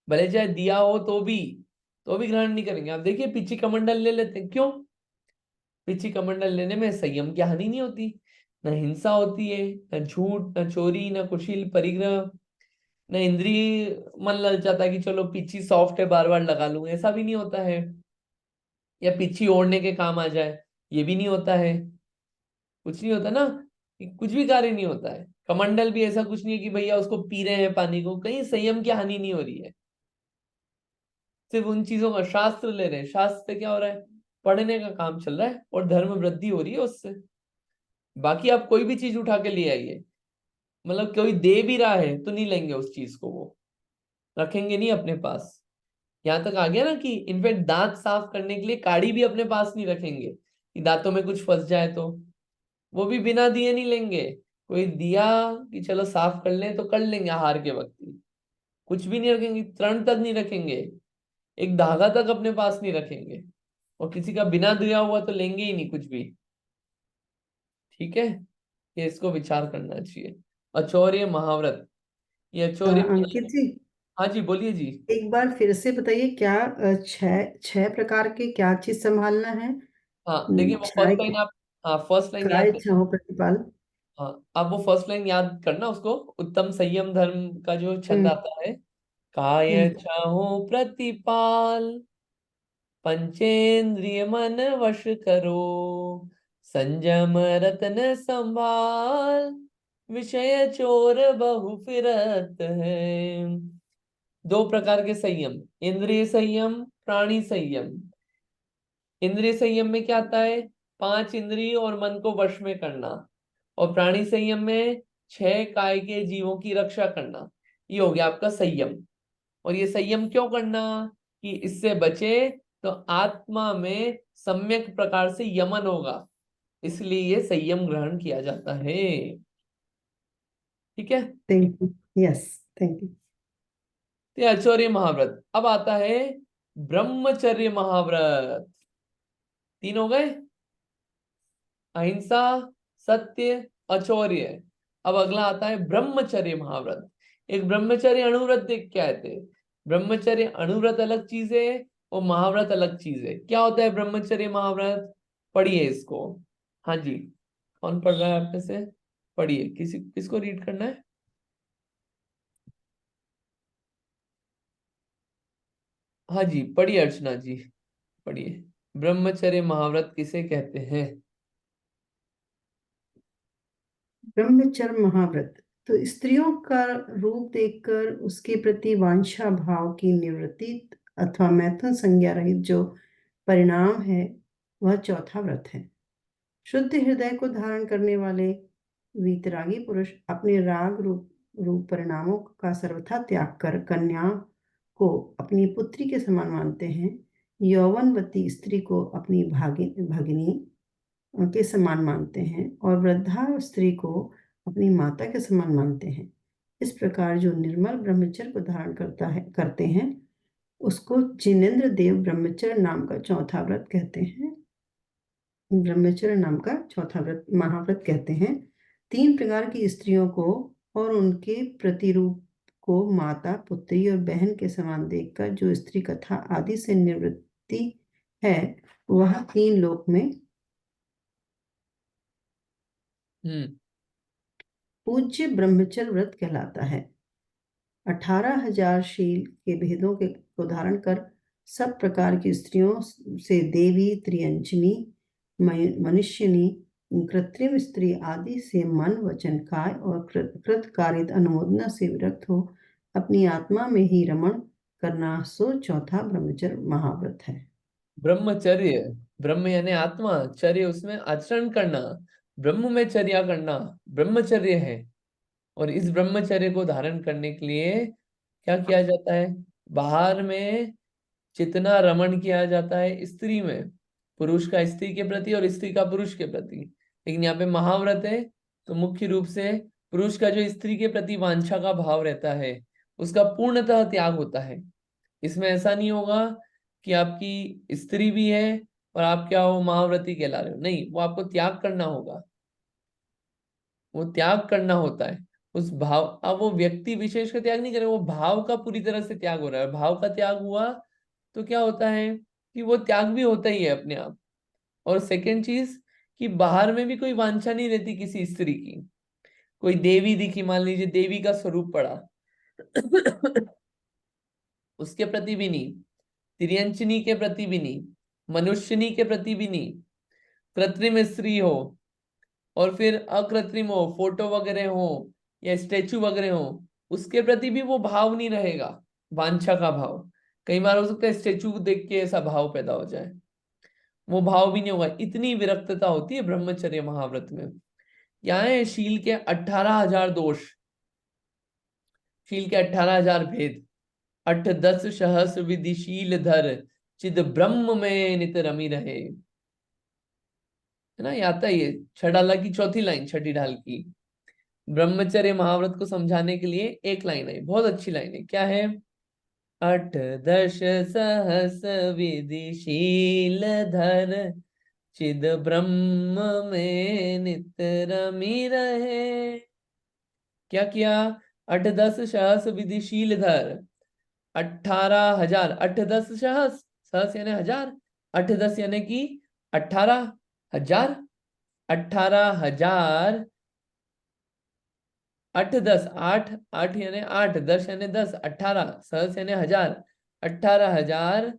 भले चाहे दिया हो तो भी ग्रहण नहीं करेंगे। आप देखिए, पिछी कमंडल ले लेते हैं, क्यों? पिछी कमंडल लेने में संयम की हानि नहीं होती, न हिंसा होती है, न झूठ, न चोरी, न कुशील परिग्रह, न इंद्रिय मन ललचाता है कि चलो पीछी सॉफ्ट है बार बार लगा लूं, ऐसा भी नहीं होता है। या पीछी ओढ़ने के काम आ जाए, ये भी नहीं होता है। कुछ नहीं होता ना, कुछ भी कार्य नहीं होता है। कमंडल भी ऐसा कुछ नहीं है कि भैया उसको पी रहे हैं पानी को, कहीं संयम की हानि नहीं हो रही है। सिर्फ उन चीजों का शास्त्र ले रहे हैं, शास्त्र से क्या हो रहा है? पढ़ने का काम चल रहा है और धर्म वृद्धि हो रही है उससे। बाकी आप कोई भी चीज उठा के ले आइए, मतलब कोई दे भी रहा है तो नहीं लेंगे उस चीज को, वो रखेंगे नहीं अपने पास। यहाँ तक आ गया ना कि इनफैक्ट दांत साफ करने के लिए काढ़ी भी अपने पास नहीं रखेंगे कि दांतों में कुछ फंस जाए, तो वो भी बिना दिए नहीं लेंगे। कोई दिया कि चलो साफ कर लें तो कर लेंगे आहार के वक्त ही, कुछ भी नहीं रखेंगे, तरण तक नहीं रखेंगे, एक धागा तक अपने पास नहीं रखेंगे, और किसी का बिना दिया हुआ तो लेंगे ही नहीं कुछ भी। ठीक है, ये इसको विचार करना चाहिए। अचौर्य महाव्रत, ये अचौर्य। अंकित जी, हाँ जी, बोलिए जी। एक बार फिर से बताइए क्या छह छह प्रकार के क्या चीज संभालना है? हाँ देखिए, वो छाय फर्स्ट लाइन आप, हाँ फर्स्ट लाइन याद काय कर, छहो प्रतिपाल। हाँ आप वो फर्स्ट लाइन याद करना उसको। उत्तम संयम धर्म का जो छंद हम्म आता है, काय हम्म चाहो प्रतिपाल, पंचेंद्रिय मन वश करो, संयम रतन संभाल, विषय चोर बहु फिरत है। दो प्रकार के संयम, इंद्रिय संयम, प्राणी संयम। इंद्रिय संयम में क्या आता है? 5 इंद्रिय और मन को वश में करना। और प्राणी संयम में 6 काय के जीवों की रक्षा करना। ये हो गया आपका संयम। और ये संयम क्यों करना? कि इससे बचे तो आत्मा में सम्यक प्रकार से यमन होगा, इसलिए ये संयम ग्रहण किया जाता है। ठीक है, thank you. Yes, thank you. तो ये आचार्य महाव्रत। अब आता है ब्रह्मचर्य महाव्रत। 3 हो गए, अहिंसा, सत्य, अचौर्य। अब अगला आता है ब्रह्मचर्य महाव्रत। एक ब्रह्मचर्य अणुव्रत देख के आए थे। ब्रह्मचर्य अणुव्रत अलग चीज है और महाव्रत अलग चीज है। क्या होता है ब्रह्मचर्य महाव्रत? पढ़िए इसको। हाँ जी, कौन पढ़ रहा है आप में से? पढ़िए, किसी किसको रीड करना है? हाँ जी पढ़िए, अर्चना जी पढ़िए। ब्रह्मचर्य महाव्रत किसे कहते हैं? ब्रह्मचर्य महाव्रत तो स्त्रियों का रूप देखकर उसके प्रति वांछा भाव की निवृत्ति अथवा मैथुन संज्ञा रहित जो परिणाम है, वह चौथा व्रत है। शुद्ध हृदय को धारण करने वाले वीतरागी पुरुष अपने राग रूप परिणामों का सर्वथा त्याग कर कन्या को अपनी पुत्री के समान मानते हैं, यौवनवती स्त्री को अपनी भगिनी के समान मानते हैं और वृद्धा स्त्री को अपनी माता के समान मानते हैं। इस प्रकार जो निर्मल ब्रह्मचर्य को धारण करते हैं उसको जिनेन्द्र देव ब्रह्मचर्य नाम का चौथा व्रत कहते हैं। ब्रह्मचर्य नाम का चौथा व्रत महाव्रत कहते हैं। 3 प्रकार की स्त्रियों को और उनके प्रतिरूप को माता, पुत्री और बहन के समान देखकर जो स्त्री कथा आदि से निवृत्ति है, वह 3 लोक में पूज्य ब्रह्मचर्य व्रत कहलाता है। 18,000 शील के भेदों को धारण कर सब प्रकार की स्त्रियों से देवी, त्रियंचनी, मनुष्यनी, कृत्रिम स्त्री आदि से मन, वचन, काय और कृतकारित अनुमोदना से विरक्त हो अपनी आत्मा में ही रमण करना, सो चौथा ब्रह्मचर्य महाव्रत है। ब्रह्मचर्य, ब्रह्म यानी आत्मा, चर्य उसमें आचरण करना, ब्रह्म में चर्या करना ब्रह्मचर्य है। और इस ब्रह्मचर्य को धारण करने के लिए क्या किया जाता है? बाहर में जितना रमण किया जाता है स्त्री में, पुरुष का स्त्री के प्रति और स्त्री का पुरुष के प्रति, लेकिन यहाँ पे महाव्रत है तो मुख्य रूप से पुरुष का जो स्त्री के प्रति वांछा का भाव रहता है उसका पूर्णतः त्याग होता है। इसमें ऐसा नहीं होगा कि आपकी स्त्री भी है और आप क्या हो, महाव्रती कहला रहे हो, नहीं, वो आपको त्याग करना होगा, वो त्याग करना होता है उस भाव। अब वो व्यक्ति विशेष का त्याग नहीं करे, वो भाव का पूरी तरह से त्याग हो रहा है। भाव का त्याग हुआ तो क्या होता है कि वो त्याग भी होता ही है अपने आप। और सेकंड चीज कि बाहर में भी कोई वांछा नहीं रहती किसी स्त्री की। कोई देवी दिखी, मान लीजिए देवी का स्वरूप पड़ा उसके प्रति भी नहीं, तिर्यंचनी के प्रति भी नहीं, मनुष्यनी के प्रति भी नहीं, कृत्रिम स्त्री हो और फिर अकृत्रिम हो, फोटो वगैरह हो या स्टेचू वगैरह हो, उसके प्रति भी वो भाव नहीं रहेगा, वांछा का भाव। कई बार हो सकता है स्टेचू को देख के ऐसा भाव पैदा हो जाए, वो भाव भी नहीं होगा। इतनी विरक्तता होती है ब्रह्मचर्य महाव्रत में। क्या है? शील के 18,000 दोष, शील के 18,000 भेद, 8 10 सहस विधिशील धर, चिद ब्रह्म में नित रमी रहे। है ना, ये आता है ये छठाला की चौथी लाइन, छठी ढाल की। ब्रह्मचर्य महाव्रत को समझाने के लिए एक लाइन है, बहुत अच्छी लाइन है, क्या है? 8 10 सहस विधिशील धर, चिद ब्रह्म में नित रमी रहे। क्या किया? 8 10 सहस विधिशील धर, 18,000, 8 10 सहस, सहस यानी हजार, 8 10 यानी कि 18,000, 18,000, 8 10 8, 8 यानी 8, 10 यानी 10, 18 सहस यानी हजार, 18,000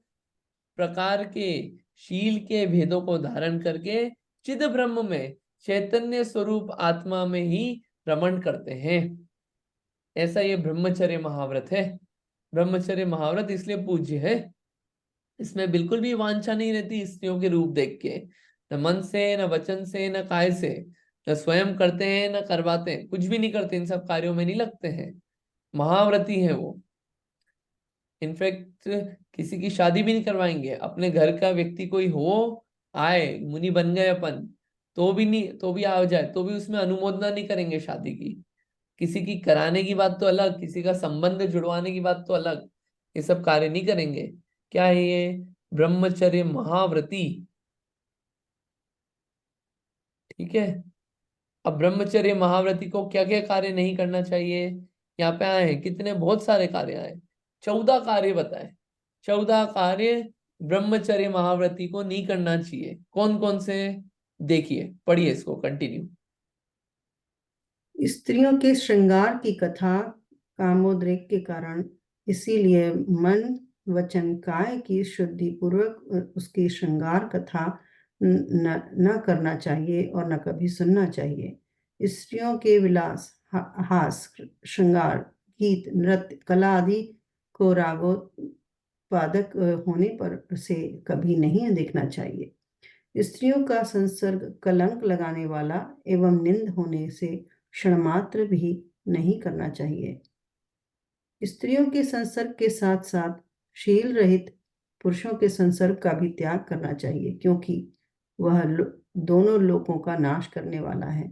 प्रकार के शील के भेदों को धारण करके चिद ब्रह्म में, चैतन्य स्वरूप आत्मा में ही रमण करते हैं। ऐसा ये ब्रह्मचर्य महाव्रत है। ब्रह्मचर्य महाव्रत इसलिए पूज्य है, इसमें बिल्कुल भी वांछा नहीं रहती स्त्रियों के रूप देख के, न मन से, न वचन से, न काय से, न स्वयं करते हैं न करवाते हैं, कुछ भी नहीं करते, इन सब कार्यों में नहीं लगते हैं, महाव्रती है वो। इनफैक्ट किसी की शादी भी नहीं करवाएंगे, अपने घर का व्यक्ति कोई हो, आए, मुनि बन गए अपन, तो भी नहीं, तो भी आ जाए तो भी उसमें अनुमोदना नहीं करेंगे शादी की। किसी की कराने की बात तो अलग, किसी का संबंध जुड़वाने की बात तो अलग, ये सब कार्य नहीं करेंगे। क्या है ये? ब्रह्मचर्य महाव्रती। ठीक है। अब ब्रह्मचर्य महाव्रती को क्या क्या कार्य नहीं करना चाहिए, यहाँ पे आए हैं कितने, बहुत सारे कार्य आए, 14 कार्य बताए। 14 कार्य ब्रह्मचर्य महाव्रती को नहीं करना चाहिए। कौन कौन से? देखिए, पढ़िए इसको, कंटिन्यू। स्त्रियों के श्रृंगार की कथा कामोद्रेक के कारण, इसीलिए मन वचन काय की शुद्धि पूर्वक उसकी श्रृंगार कथा न करना चाहिए और न कभी सुनना चाहिए। स्त्रियों के विलास, हास, श्रृंगार, गीत, नृत्य, कला आदि को रागोत्पादक होने पर से कभी नहीं देखना चाहिए। स्त्रियों का संसर्ग कलंक लगाने वाला एवं निंद होने से क्षणमात्र भी नहीं करना चाहिए। स्त्रियों के संसर्ग के साथ साथ शील रहित पुरुषों के संसर्ग का भी त्याग करना चाहिए, क्योंकि वह दोनों लोकों का नाश करने वाला है।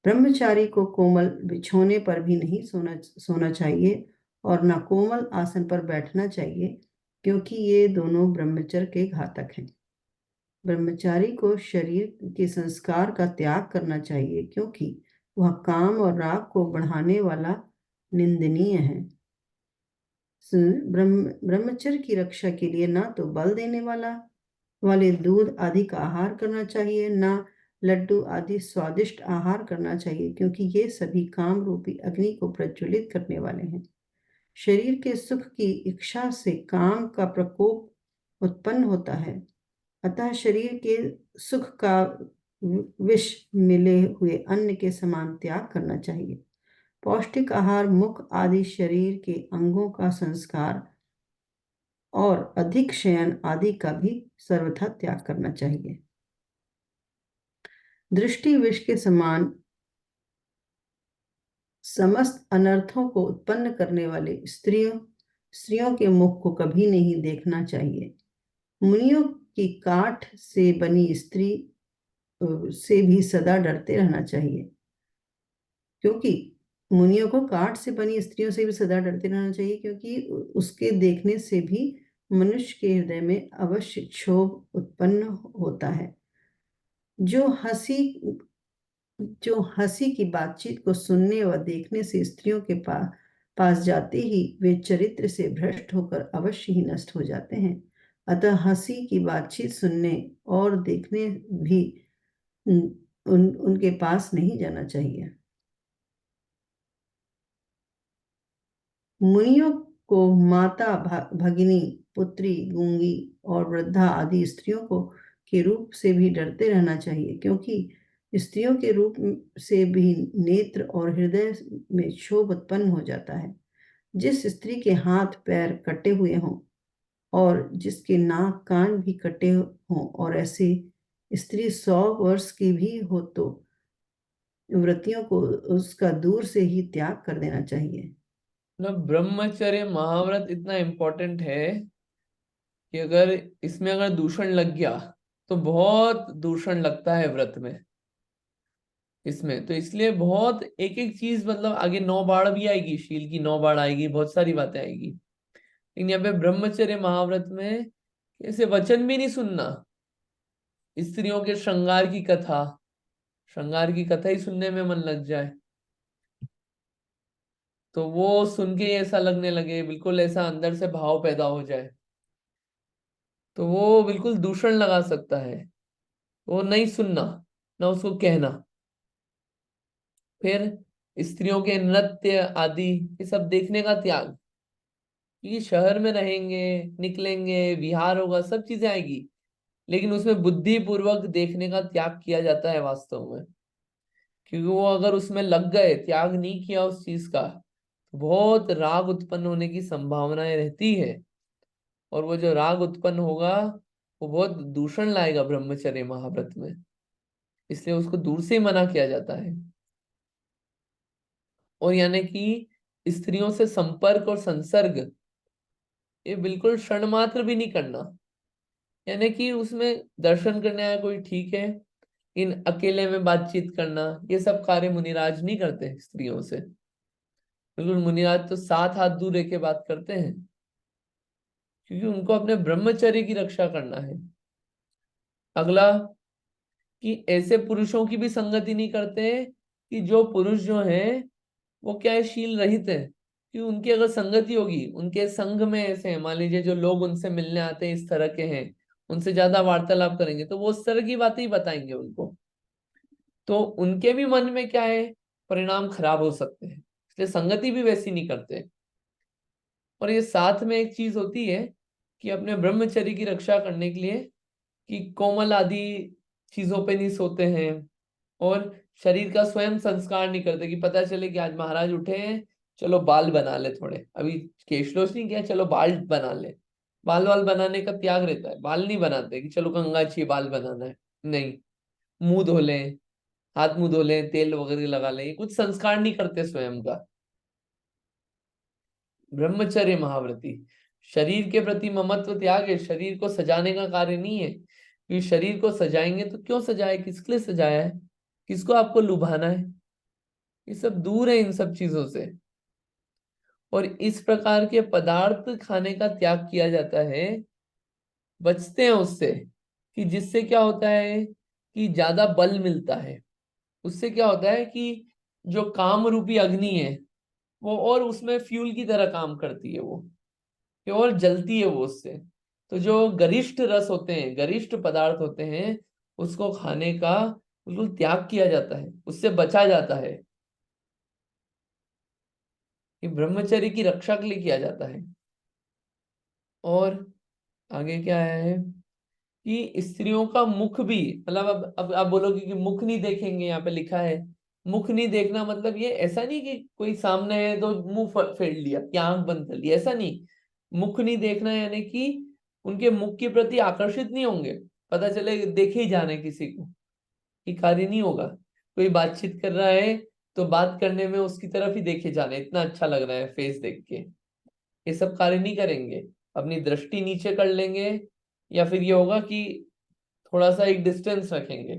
ब्रह्मचारी को कोमल बिछौने पर भी नहीं सोना चाहिए और न कोमल आसन पर बैठना चाहिए, क्योंकि ये दोनों ब्रह्मचर्य के घातक हैं। ब्रह्मचारी को शरीर के संस्कार का त्याग करना चाहिए, क्योंकि वह काम और राग को बढ़ाने वाला निंदनीय है। ब्रह्मचर्य की रक्षा के लिए ना तो बल देने वाले दूध आदि का आहार करना चाहिए, ना लड्डू आदि स्वादिष्ट आहार करना चाहिए, क्योंकि ये सभी काम रूपी अग्नि को प्रज्वलित करने वाले हैं। शरीर के सुख की इच्छा से काम का प्रकोप उत्पन्न होता है, अतः शरीर के सुख का विष मिले हुए अन्न के समान त्याग करना चाहिए। पौष्टिक आहार, मुख आदि शरीर के अंगों का संस्कार और अधिक शयन आदि का भी सर्वथा त्याग करना चाहिए। दृष्टि विष के समान समस्त अनर्थों को उत्पन्न करने वाले स्त्रियों के मुख को कभी नहीं देखना चाहिए। मुनियों की काठ से बनी स्त्री से भी सदा डरते रहना चाहिए, क्योंकि मुनियों को काठ से बनी स्त्रियों से भी सदा डरते रहना चाहिए, क्योंकि उसके देखने से भी मनुष्य के हृदय में अवश्य क्षोभ उत्पन्न होता है। जो हंसी की बातचीत को सुनने व देखने से स्त्रियों के पास जाते ही वे चरित्र से भ्रष्ट होकर अवश्य ही नष्ट हो जाते हैं। अतः हंसी की बातचीत सुनने और देखने भी उनके पास नहीं जाना चाहिए। मुनियों को माता, भगिनी, पुत्री, गूंगी और वृद्धा आदि स्त्रियों के रूप से भी डरते रहना चाहिए, क्योंकि स्त्रियों के रूप से भी नेत्र और हृदय में क्षोभ उत्पन्न हो जाता है। जिस स्त्री के हाथ पैर कटे हुए हों और जिसके नाक कान भी कटे हों और ऐसी स्त्री 100 वर्ष की भी हो, तो व्रतियों को उसका दूर से ही त्याग कर देना चाहिए। ना ब्रह्मचर्य महाव्रत इतना इम्पोर्टेंट है कि अगर इसमें अगर दूषण लग गया तो बहुत दूषण लगता है व्रत में इसमें। तो इसलिए बहुत एक एक चीज, मतलब आगे 9 बाढ़ भी आएगी, शील की 9 बाढ़ आएगी, बहुत सारी बातें आएगी। लेकिन यहाँ पे ब्रह्मचर्य महाव्रत में ऐसे वचन भी नहीं सुनना। स्त्रियों के श्रृंगार की कथा ही सुनने में मन लग जाए तो वो सुन के ऐसा लगने लगे, बिल्कुल ऐसा अंदर से भाव पैदा हो जाए, तो वो बिल्कुल दूषण लगा सकता है। वो नहीं सुनना, ना उसको कहना। फिर स्त्रियों के नृत्य आदि ये सब देखने का त्याग, क्योंकि शहर में रहेंगे, निकलेंगे, विहार होगा, सब चीजें आएगी, लेकिन उसमें बुद्धि पूर्वक देखने का त्याग किया जाता है वास्तव में। क्योंकि वो अगर उसमें लग गए, त्याग नहीं किया उस चीज का, तो बहुत राग उत्पन्न होने की संभावनाएं रहती है। और वो जो राग उत्पन्न होगा वो बहुत दूषण लाएगा ब्रह्मचर्य महाव्रत में। इसलिए उसको दूर से ही मना किया जाता है। और यानी कि स्त्रियों से संपर्क और संसर्ग ये बिल्कुल क्षण मात्र भी नहीं करना। यानी कि उसमें दर्शन करने आया कोई ठीक है, इन अकेले में बातचीत करना ये सब कार्य मुनिराज नहीं करते स्त्रियों से। बिल्कुल मुनिराज तो 7 हाथ दूर रह के बात करते हैं, क्योंकि उनको अपने ब्रह्मचर्य की रक्षा करना है। अगला, कि ऐसे पुरुषों की भी संगति नहीं करते कि जो पुरुष जो हैं वो क्या है, शील रहित है। कि उनकी अगर संगति होगी, उनके संघ में ऐसे हैं, मान लीजिए जो लोग उनसे मिलने आते हैं इस तरह के हैं, उनसे ज्यादा वार्तालाप करेंगे तो वो उस तरह की बातें ही बताएंगे उनको, तो उनके भी मन में क्या है, परिणाम खराब हो सकते हैं। इसलिए संगति भी वैसी नहीं करते। और ये साथ में एक चीज होती है कि अपने ब्रह्मचर्य की रक्षा करने के लिए कि कोमल आदि चीजों पे नहीं सोते हैं, और शरीर का स्वयं संस्कार नहीं करते कि पता चले कि आज महाराज उठे हैं, चलो बाल बना ले, थोड़े अभी केशलोच नहीं किया, चलो बाल बना ले। बाल वाल बनाने का त्याग रहता है, बाल नहीं बनाते कि चलो गंगा छी बाल बनाना है, नहीं। मुंह धो लें, हाथ मुंह धो लें, तेल वगैरह लगा लें, कुछ संस्कार नहीं करते स्वयं का। ब्रह्मचर्य महाव्रती शरीर के प्रति ममत्व त्याग है, शरीर को सजाने का कार्य नहीं है। कि शरीर को सजाएंगे तो क्यों सजाए, किसके लिए सजाया है, किसको आपको लुभाना है, ये सब दूर है इन सब चीजों से। और इस प्रकार के पदार्थ खाने का त्याग किया जाता है, बचते हैं उससे, कि जिससे क्या होता है कि ज्यादा बल मिलता है। उससे क्या होता है कि जो काम रूपी अग्नि है वो और उसमें फ्यूल की तरह काम करती है, वो कि और जलती है वो उससे। तो जो गरिष्ठ रस होते हैं, गरिष्ठ पदार्थ होते हैं, उसको खाने का बिल्कुल त्याग किया जाता है, उससे बचा जाता है। ये ब्रह्मचर्य की रक्षा के लिए किया जाता है। और आगे क्या है कि स्त्रियों का मुख भी, मतलब अब आप बोलोगे कि मुख नहीं देखेंगे, यहाँ पे लिखा है मुख नहीं देखना, मतलब ये ऐसा नहीं कि कोई सामने है तो मुंह फेर लिया या आंख बंद कर ली, ऐसा नहीं। मुख नहीं देखना यानी कि उनके मुख के प्रति आकर्षित नहीं होंगे, पता चले देखे ही जाने किसी को, कि कार्य नहीं होगा। कोई बातचीत कर रहा है तो बात करने में उसकी तरफ ही देखे जाने, इतना अच्छा लग रहा है फेस देख के, ये सब कार्य नहीं करेंगे। अपनी दृष्टि नीचे कर लेंगे, या फिर ये होगा कि थोड़ा सा एक डिस्टेंस रखेंगे,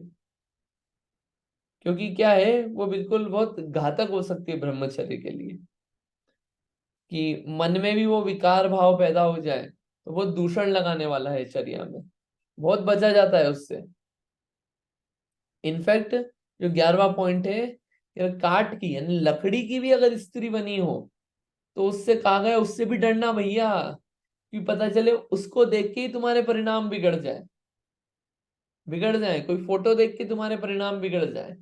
क्योंकि क्या है वो बिल्कुल बहुत घातक हो सकती है ब्रह्मचर्य के लिए। कि मन में भी वो विकार भाव पैदा हो जाए तो वो दूषण लगाने वाला है चर्या में, बहुत बचा जाता है उससे। इनफैक्ट जो 11वां पॉइंट है, कि काठ की यानी लकड़ी की भी अगर स्त्री बनी हो तो उससे कहा गया उससे भी डरना भैया, कि पता चले उसको देख के ही तुम्हारे परिणाम बिगड़ जाए, कोई फोटो देख के तुम्हारे परिणाम बिगड़ जाए।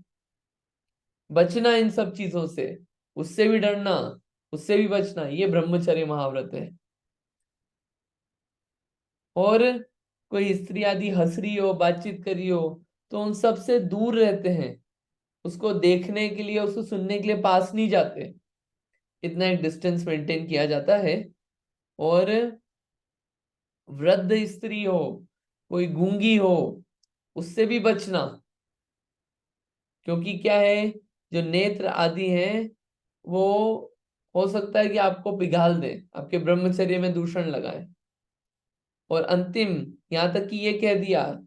बचना इन सब चीजों से, उससे भी डरना, उससे भी बचना, ये ब्रह्मचर्य महाव्रत है। और कोई स्त्री आदि हंस रही हो, बातचीत कर रही हो, तो उन सब से दूर रहते हैं, उसको देखने के लिए, उसको सुनने के लिए पास नहीं जाते, इतना एक डिस्टेंस मेंटेन किया जाता है। और वृद्ध स्त्री हो, कोई गूंगी हो, उससे भी बचना, क्योंकि क्या है जो नेत्र आदि हैं वो हो सकता है कि आपको पिघाल दे, आपके ब्रह्मचर्य में दूषण लगाए। और अंतिम, यहाँ तक कि ये कह दिया,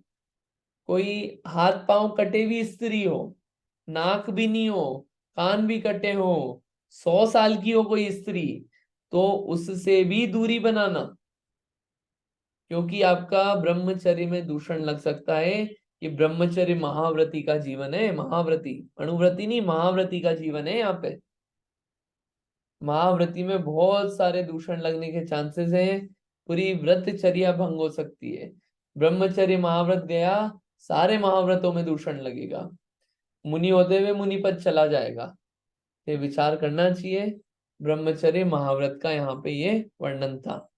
कोई हाथ पांव कटे हुई स्त्री हो, नाक भी नहीं हो, कान भी कटे हो, 100 साल की हो कोई स्त्री, तो उससे भी दूरी बनाना, क्योंकि आपका ब्रह्मचर्य में दूषण लग सकता है। ये ब्रह्मचर्य महाव्रती का जीवन है, महाव्रती, अणुव्रती नहीं, महाव्रती का जीवन है। यहाँ पे महाव्रती में बहुत सारे दूषण लगने के चांसेस हैं, पूरी व्रतचर्या भंग हो सकती है। ब्रह्मचर्य महाव्रत गया, सारे महाव्रतों में दूषण लगेगा, मुनि होते हुए मुनि पद चला जाएगा। ये विचार करना चाहिए। ब्रह्मचर्य महाव्रत का यहाँ पे ये वर्णन था।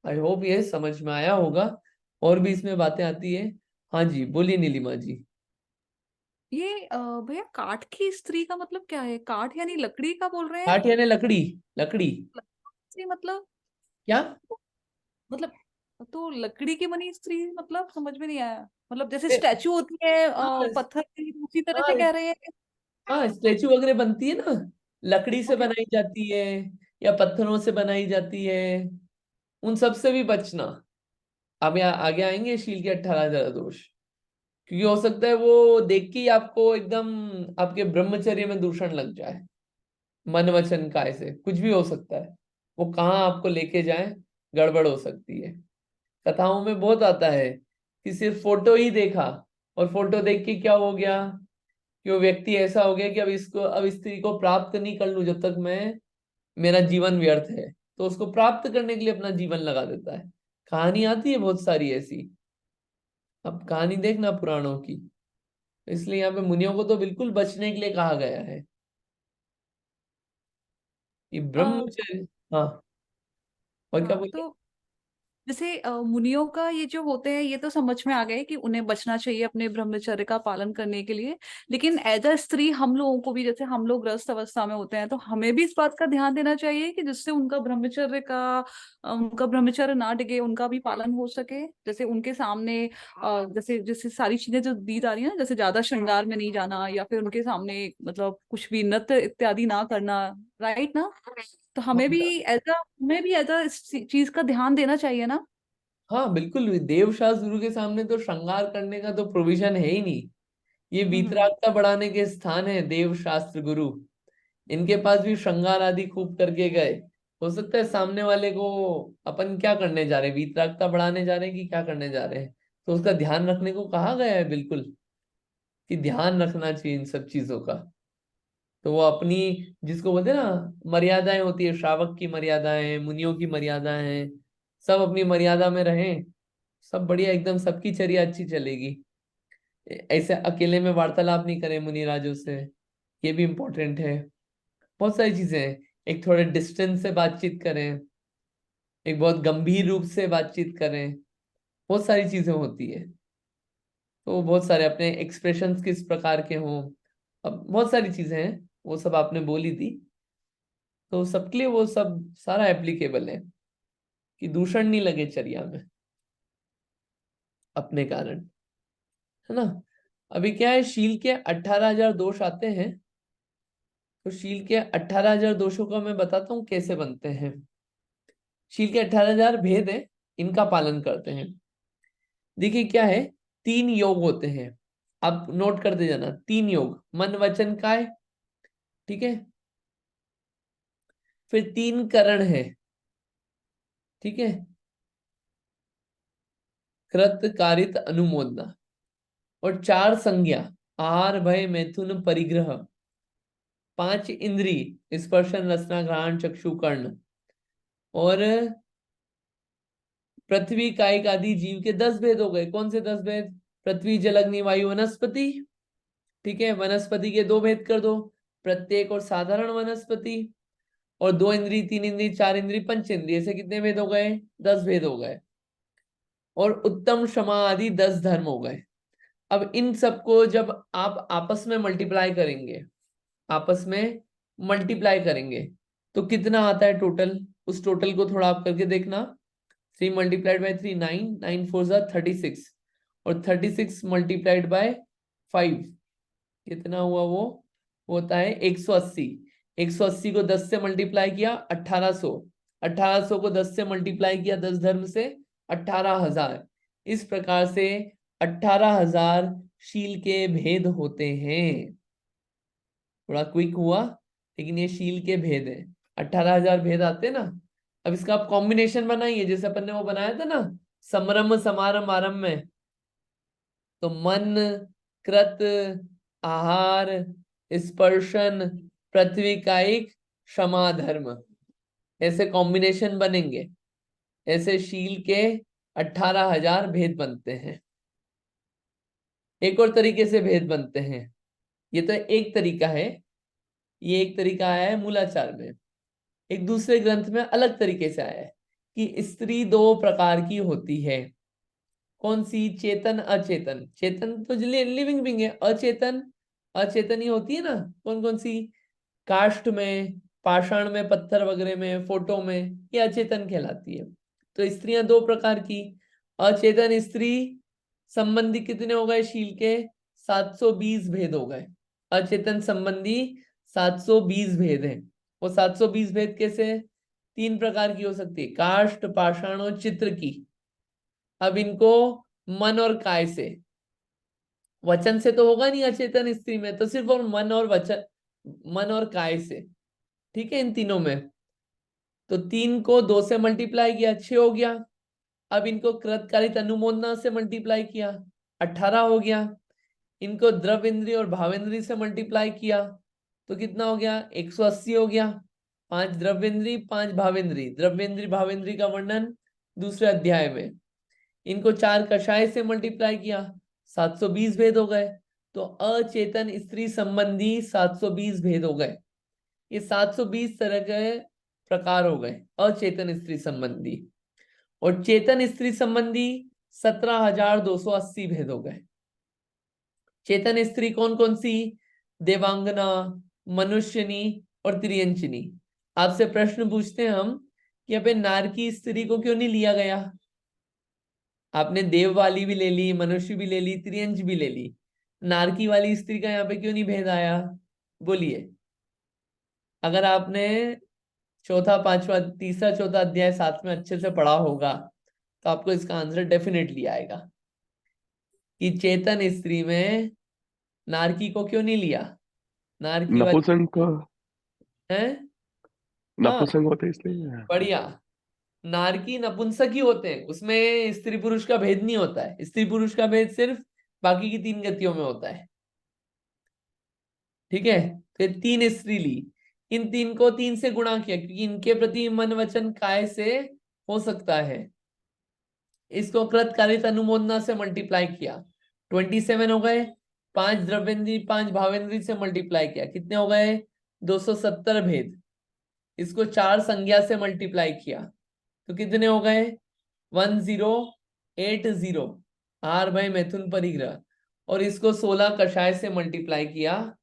आई होप ये समझ में आया होगा। और भी इसमें बातें आती है। हाँ जी, बोलिए नीलिमा जी। ये भैया काठ की स्त्री का मतलब क्या है? काठ यानी लकड़ी का बोल रहे हैं? काठ यानी लकड़ी, लकड़ी स्त्री मतलब क्या? मतलब तो लकड़ी की बनी स्त्री मतलब समझ में नहीं आया। मतलब जैसे ए, स्टैचू होती है हाँ पत्थर की, उसी तरह से हाँ कह रहे हैं? हाँ, स्टेचू वगैरह बनती है ना, लकड़ी से ओके। बनाई जाती है या पत्थरों से बनाई जाती है, उन सब से भी बचना। अब यहाँ आगे आएंगे शील के 18,000 दोष, क्योंकि हो सकता है वो देख के ही आपको एकदम आपके ब्रह्मचर्य में दूषण लग जाए। मन वचन काय से कुछ भी हो सकता है, वो कहाँ आपको लेके जाए, गड़बड़ हो सकती है। कथाओं में बहुत आता है कि सिर्फ फोटो ही देखा और फोटो देख के क्या हो गया कि वो व्यक्ति ऐसा हो गया कि अब स्त्री को प्राप्त नहीं कर लूं जब तक मैं, मेरा जीवन व्यर्थ है, तो उसको प्राप्त करने के लिए अपना जीवन लगा देता है। कहानी आती है बहुत सारी ऐसी, अब कहानी देखना पुराणों की। इसलिए यहाँ पे मुनियों को तो बिल्कुल बचने के लिए कहा गया है कि ब्रह्मचर्य। हाँ, और क्या हाँ बोलिए? तो जैसे मुनियों का ये जो होते हैं, ये तो समझ में आ गए कि उन्हें बचना चाहिए अपने ब्रह्मचर्य का पालन करने के लिए। लेकिन एज अ स्त्री हम लोगों को भी, जैसे हम लोग ग्रस्त अवस्था में होते हैं, तो हमें भी इस बात का ध्यान देना चाहिए कि जिससे उनका ब्रह्मचर्य ना डिगे, उनका भी पालन हो सके। जैसे उनके सामने जैसे जैसे सारी चीजें जो दी जा रही है ना, जैसे ज्यादा श्रृंगार में नहीं जाना, या फिर उनके सामने मतलब कुछ भी नृत्य इत्यादि ना करना, राइट ना? तो हमें भी एज अ इस चीज का ध्यान देना चाहिए ना। हाँ बिल्कुल, देव शास्त्र गुरु के सामने तो श्रृंगार करने का तो प्रोविजन है ही नहीं। ये हम्म। वीतरागता बढ़ाने के स्थान है देव शास्त्र गुरु, इनके पास भी श्रृंगार आदि खूब करके गए। हो सकता है सामने वाले को अपन क्या करने जा रहे हैं, वीतरागता बढ़ाने जा रहे हैं कि क्या करने जा रहे हैं, तो उसका ध्यान रखने को कहा गया है बिल्कुल, कि ध्यान रखना चाहिए इन सब चीजों का। तो वो अपनी, जिसको बोलते हैं ना, मर्यादाएं होती है, श्रावक की मर्यादाएं, मुनियों की मर्यादाएं हैं, सब अपनी मर्यादा में रहें, सब बढ़िया एकदम, सबकी चर्या अच्छी चलेगी। ऐसे अकेले में वार्तालाप नहीं करें मुनि राजों से, ये भी इम्पोर्टेंट है। बहुत सारी चीजें हैं, एक थोड़े डिस्टेंस से बातचीत करें, एक बहुत गंभीर रूप से बातचीत करें, बहुत सारी चीजें होती है। तो बहुत सारे अपने एक्सप्रेशंस किस प्रकार के हों, अब बहुत सारी चीजें हैं, वो सब आपने बोली थी, तो सबके लिए वो सब सारा एप्लीकेबल है कि दूषण नहीं लगे चर्या में अपने कारण, है ना। अभी क्या है, शील के 18,000 दोष आते हैं, तो शील के 18,000 दोषों का मैं बताता हूँ कैसे बनते हैं। शील के 18,000 भेद है, इनका पालन करते हैं। देखिए क्या है, 3 योग होते हैं, आप नोट करते जाना, 3 योग, मन वचन काय, ठीक है। फिर 3 करण है, ठीक है, कृत कारित अनुमोदना। और 4 संज्ञा, आहार भय मैथुन परिग्रह। 5 इंद्री, स्पर्शन रसना घ्राण चक्षु कर्ण। और पृथ्वी कायिक आदि जीव के 10 भेद हो गए। कौन से 10 भेद? पृथ्वी जल अग्नि वायु वनस्पति, ठीक है, वनस्पति के 2 भेद कर दो, प्रत्येक और साधारण वनस्पति। और 2 इंद्री, 3 इंद्री, 4 इंद्री, पंच इंद्री, ऐसे कितने भेद हो गए? 10 भेद हो गए। और उत्तम क्षमा आदि 10 धर्म हो गए। अब इन सबको जब आप आपस में मल्टीप्लाई करेंगे, आपस में मल्टीप्लाई करेंगे, तो कितना आता है टोटल? उस टोटल को थोड़ा आप करके देखना। 3 मल्टीप्लाइड बाई 3 9, 9 4 36, और 36 मल्टीप्लाइड बाय 5 कितना हुआ? वो होता है 180। 180 को 10 से मल्टीप्लाई किया 1800, 1800 को 10 से मल्टीप्लाई किया 10 धर्म से 18,000। इस प्रकार से 18,000 शील के भेद होते हैं। थोड़ा क्विक हुआ, लेकिन ये शील के भेद है। 18,000 भेद आते हैं ना। अब इसका आप कॉम्बिनेशन बनाइए, जैसे अपन ने वो बनाया था ना समरम समारम आरंभ में, तो मन, कृत, आहार, स्पर्शन, पृथ्वी कायिक, क्षमा धर्म, ऐसे कॉम्बिनेशन बनेंगे। ऐसे शील के 18,000 भेद बनते हैं। एक और तरीके से भेद बनते हैं। ये तो एक तरीका है, ये एक तरीका आया है मूलाचार में। एक दूसरे ग्रंथ में अलग तरीके से आया है कि स्त्री 2 प्रकार की होती है। कौन सी? चेतन, अचेतन। चेतन तो लिविंग बीइंग है, अचेतन अचेतन ही होती है ना। कौन कौन सी? काष्ठ में, पाषाण में, पत्थर वगैरह में, फोटो में, ये अचेतन कहलाती है। तो स्त्रियां 2 प्रकार की। अचेतन स्त्री संबंधी कितने हो गए शील के? 720 भेद हो गए। अचेतन संबंधी 720 भेद हैं। वो 720 भेद कैसे? 3 प्रकार की हो सकती है, काष्ठ, पाषाण और चित्र की। अब इनको मन और काय से, वचन से तो होगा नहीं अचेतन स्त्री में, तो सिर्फ और मन और वचन, मन और काय से, ठीक है, इन तीनों में। तो 3 को 2 से मल्टीप्लाई किया 6 हो गया। अब इनको कृतकालिक अनुमोदना से मल्टीप्लाई किया 18 हो गया। इनको द्रव इंद्री और भावेंद्री से मल्टीप्लाई किया तो कितना हो गया? 180 हो गया। 5 द्रव्येंद्री 5 भावेंद्री, द्रव्येंद्री भावेंद्री का वर्णन दूसरे अध्याय में। इनको 4 कषाय से मल्टीप्लाई किया 720 भेद हो गए। तो अचेतन स्त्री संबंधी 720 भेद हो गए। ये 720 तरह के प्रकार हो गए अचेतन स्त्री संबंधी। और चेतन स्त्री संबंधी 17,280 भेद हो गए। चेतन स्त्री कौन कौन सी? देवांगना, मनुष्यनी और त्रियंचिनी। आपसे प्रश्न पूछते हैं हम कि अबे नारकी स्त्री को क्यों नहीं लिया गया? आपने देव वाली भी ले ली, मनुष्य भी ले ली, त्रियंच भी ले ली, नारकी वाली स्त्री का यहाँ पे क्यों नहीं भेद आया? बोलिए। अगर आपने चौथा, पांचवा, तीसरा, चौथा अध्याय साथ में अच्छे से पढ़ा होगा तो आपको इसका आंसर डेफिनेटली आएगा कि चेतन स्त्री में नारकी को क्यों नहीं लिया? नारकी वाली नपुंसक है। हाँ, नपुंसक होते इसलिए। बढ़िया। नारकी नपुंसक ही होते हैं, उसमें स्त्री पुरुष का भेद नहीं होता है। स्त्री पुरुष का भेद सिर्फ बाकी की 3 गतियों में होता है। ठीक है, तो 3 स्त्री ली, इन 3 को 3 से गुणा किया क्योंकि इनके प्रति मन वचन काय से हो सकता है। इसको कृतकालिक अनुमोदना से मल्टीप्लाई किया 27 हो गए। 5 द्रव्येंद्री 5 भावेंद्री से मल्टीप्लाई किया, कितने हो गए? 270 भेद। इसको 4 संज्ञा से मल्टीप्लाई किया तो कितने हो गए? 1080। आर भाई मैथुन परिग्रह। और इसको 16 कषाय से मल्टीप्लाई किया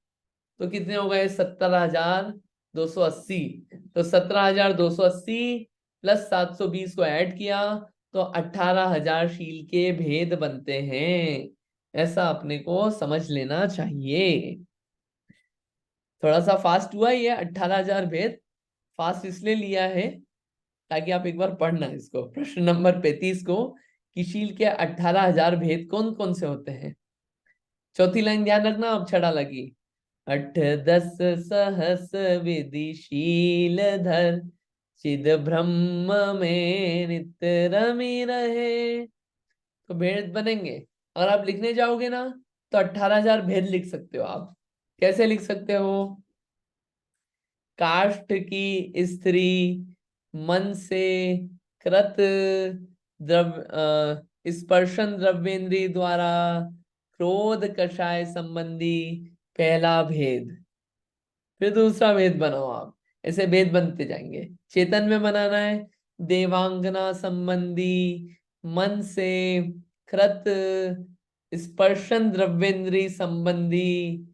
तो कितने हो गए? 17,280। तो 17,280 प्लस 720 को ऐड किया तो 18,000 शील के भेद बनते हैं। ऐसा अपने को समझ लेना चाहिए। थोड़ा सा फास्ट हुआ ये 18,000 भेद। फास्ट इसलिए लिया है ताकि आप एक बार पढ़ना इसको, प्रश्न नंबर 35 को, कि शील के 18,000 भेद कौन कौन से होते हैं। चौथी लाइन ध्यान रखना, अब छड़ा लगी। 8 10 सहस विधि शील धर, चिद ब्रह्म में नित्य रमी रहे। तो भेद बनेंगे। अगर आप लिखने जाओगे ना तो 18,000 भेद लिख सकते हो आप। कैसे लिख सकते हो? काष्ठ की स्त्री मन से कृत स्पर्शन द्रव्येंद्री द्वारा क्रोध कषाय संबंधी पहला भेद। फिर दूसरा भेद बनाओ आप। ऐसे भेद बनते जाएंगे। चेतन में बनाना है देवांगना संबंधी मन से कृत स्पर्शन द्रव्येंद्री संबंधी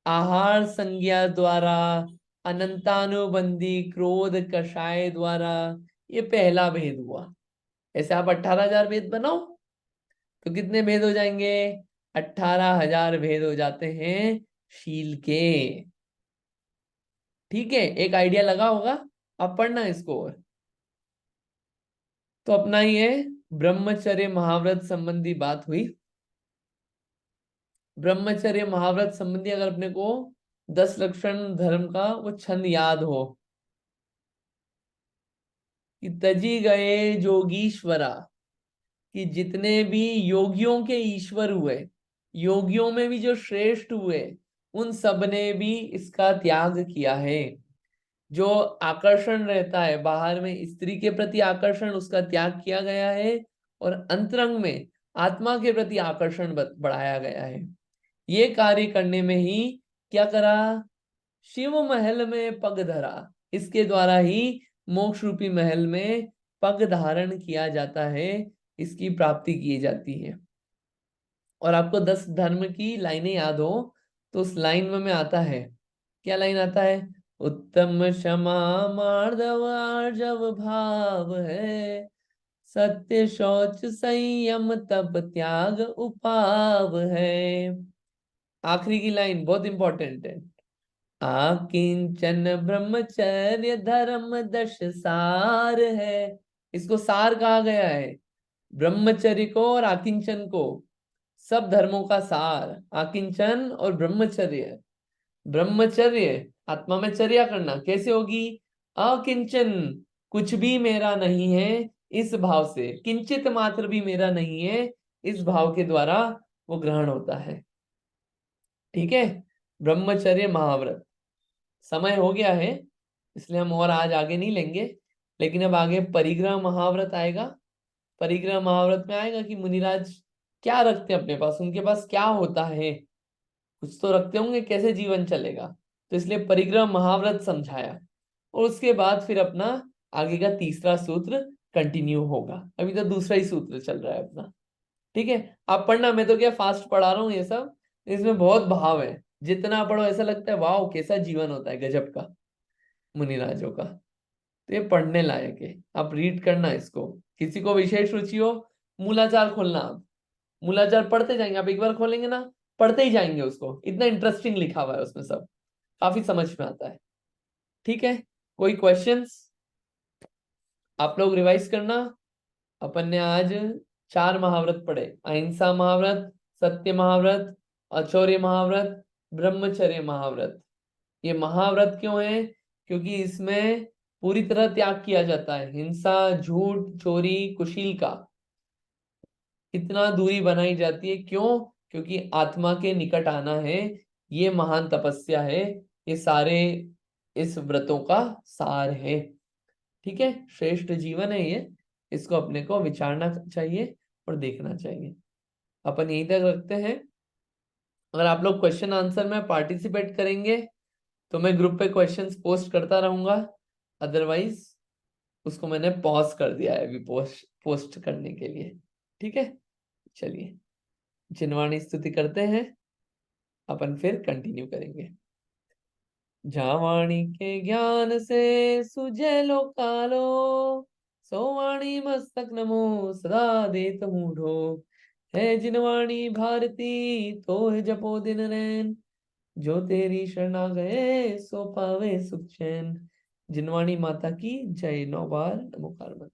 आहार संज्ञा द्वारा अनंतानुबंधी क्रोध कषाय द्वारा, ये पहला भेद हुआ। ऐसे आप 18,000 भेद बनाओ तो कितने भेद हो जाएंगे? 18,000 भेद हो जाते हैं शील के। ठीक है, एक आइडिया लगा होगा। अब पढ़ना इसको। और तो अपना ये ब्रह्मचर्य महाव्रत संबंधी बात हुई। ब्रह्मचर्य महाव्रत संबंधी अगर अपने को 10 लक्षण धर्म का वो छंद याद हो कि तजी गए जोगीश्वरा, कि जितने भी योगियों के ईश्वर हुए, योगियों में भी जो श्रेष्ठ हुए, उन सब ने भी इसका त्याग किया है। जो आकर्षण रहता है बाहर में स्त्री के प्रति आकर्षण, उसका त्याग किया गया है, और अंतरंग में आत्मा के प्रति आकर्षण बढ़ाया गया है। ये कार्य करने में ही क्या करा, शिव महल में पग धरा। इसके द्वारा ही मोक्ष रूपी महल में पग धारण किया जाता है, इसकी प्राप्ति की जाती है। और आपको 10 धर्म की लाइनें याद हो तो उस लाइन में आता है, क्या लाइन आता है, उत्तम क्षमा मार्दव आर्जव भाव है, सत्य शौच संयम तप त्याग उपाव है। आखिरी की लाइन बहुत इंपॉर्टेंट है, आकिंचन ब्रह्मचर्य धर्म दश सार है। इसको सार कहा गया है, ब्रह्मचर्य को और आकिंचन को, सब धर्मों का सार आकिंचन और ब्रह्मचर्य। ब्रह्मचर्य आत्मा में चर्या करना कैसे होगी, अकिंचन कुछ भी मेरा नहीं है इस भाव से, किंचित मात्र भी मेरा नहीं है इस भाव के द्वारा वो ग्रहण होता है। ठीक है, ब्रह्मचर्य महाव्रत। समय हो गया है इसलिए हम और आज आगे नहीं लेंगे, लेकिन अब आगे परिग्रह महाव्रत आएगा। परिग्रह महाव्रत में आएगा कि मुनिराज क्या रखते हैं अपने पास, उनके पास क्या होता है, कुछ तो रखते होंगे, कैसे जीवन चलेगा। तो इसलिए परिग्रह महाव्रत समझाया, और उसके बाद फिर अपना आगे का तीसरा सूत्र कंटिन्यू होगा। अभी तो दूसरा ही सूत्र चल रहा है अपना। ठीक है, आप पढ़ना, मैं तो क्या फास्ट पढ़ा रहा हूँ ये सब, इसमें बहुत भाव है। जितना पढ़ो ऐसा लगता है वाह कैसा जीवन होता है गजब का मुनिराजों का। तो ये पढ़ने लायक है, आप रीड करना इसको। किसी को विशेष रुचि हो, मूलाचार खोलना आप, मूलाचार पढ़ते जाएंगे। आप एक बार खोलेंगे ना, पढ़ते ही जाएंगे उसको, इतना इंटरेस्टिंग लिखा हुआ है उसमें, सब काफी समझ में आता है। ठीक है, कोई क्वेश्चंस? आप लोग रिवाइज करना। अपन ने आज 4 महाव्रत पढ़े, अहिंसा महाव्रत, सत्य महाव्रत, अचौर्य महाव्रत, ब्रह्मचर्य महाव्रत। ये महाव्रत क्यों है, क्योंकि इसमें पूरी तरह त्याग किया जाता है, हिंसा झूठ चोरी कुशील का इतना दूरी बनाई जाती है। क्यों? क्योंकि आत्मा के निकट आना है, ये महान तपस्या है। ये सारे इस व्रतों का सार है। ठीक है, श्रेष्ठ जीवन है ये, इसको अपने को विचारना चाहिए और देखना चाहिए। अपन यहीं तक रखते हैं। अगर आप लोग क्वेश्चन आंसर में पार्टिसिपेट करेंगे तो मैं ग्रुप पे क्वेश्चंस पोस्ट करता रहूंगा, अदरवाइज उसको मैंने पॉज कर दिया है अभी पोस्ट करने के लिए। ठीक है, चलिए जिनवाणी स्तुति करते हैं, अपन फिर कंटिन्यू करेंगे। जावाणी के ज्ञान से सुजय लोकालो, सोवाणी मस्तक नमो सदा देत मूढ़ो, है जिनवाणी भारती तो है जपो दिन रैन, जो तेरी शरणा गए सो पावे सुख चैन। जिनवाणी माता की जय। 9 बार नमोकार।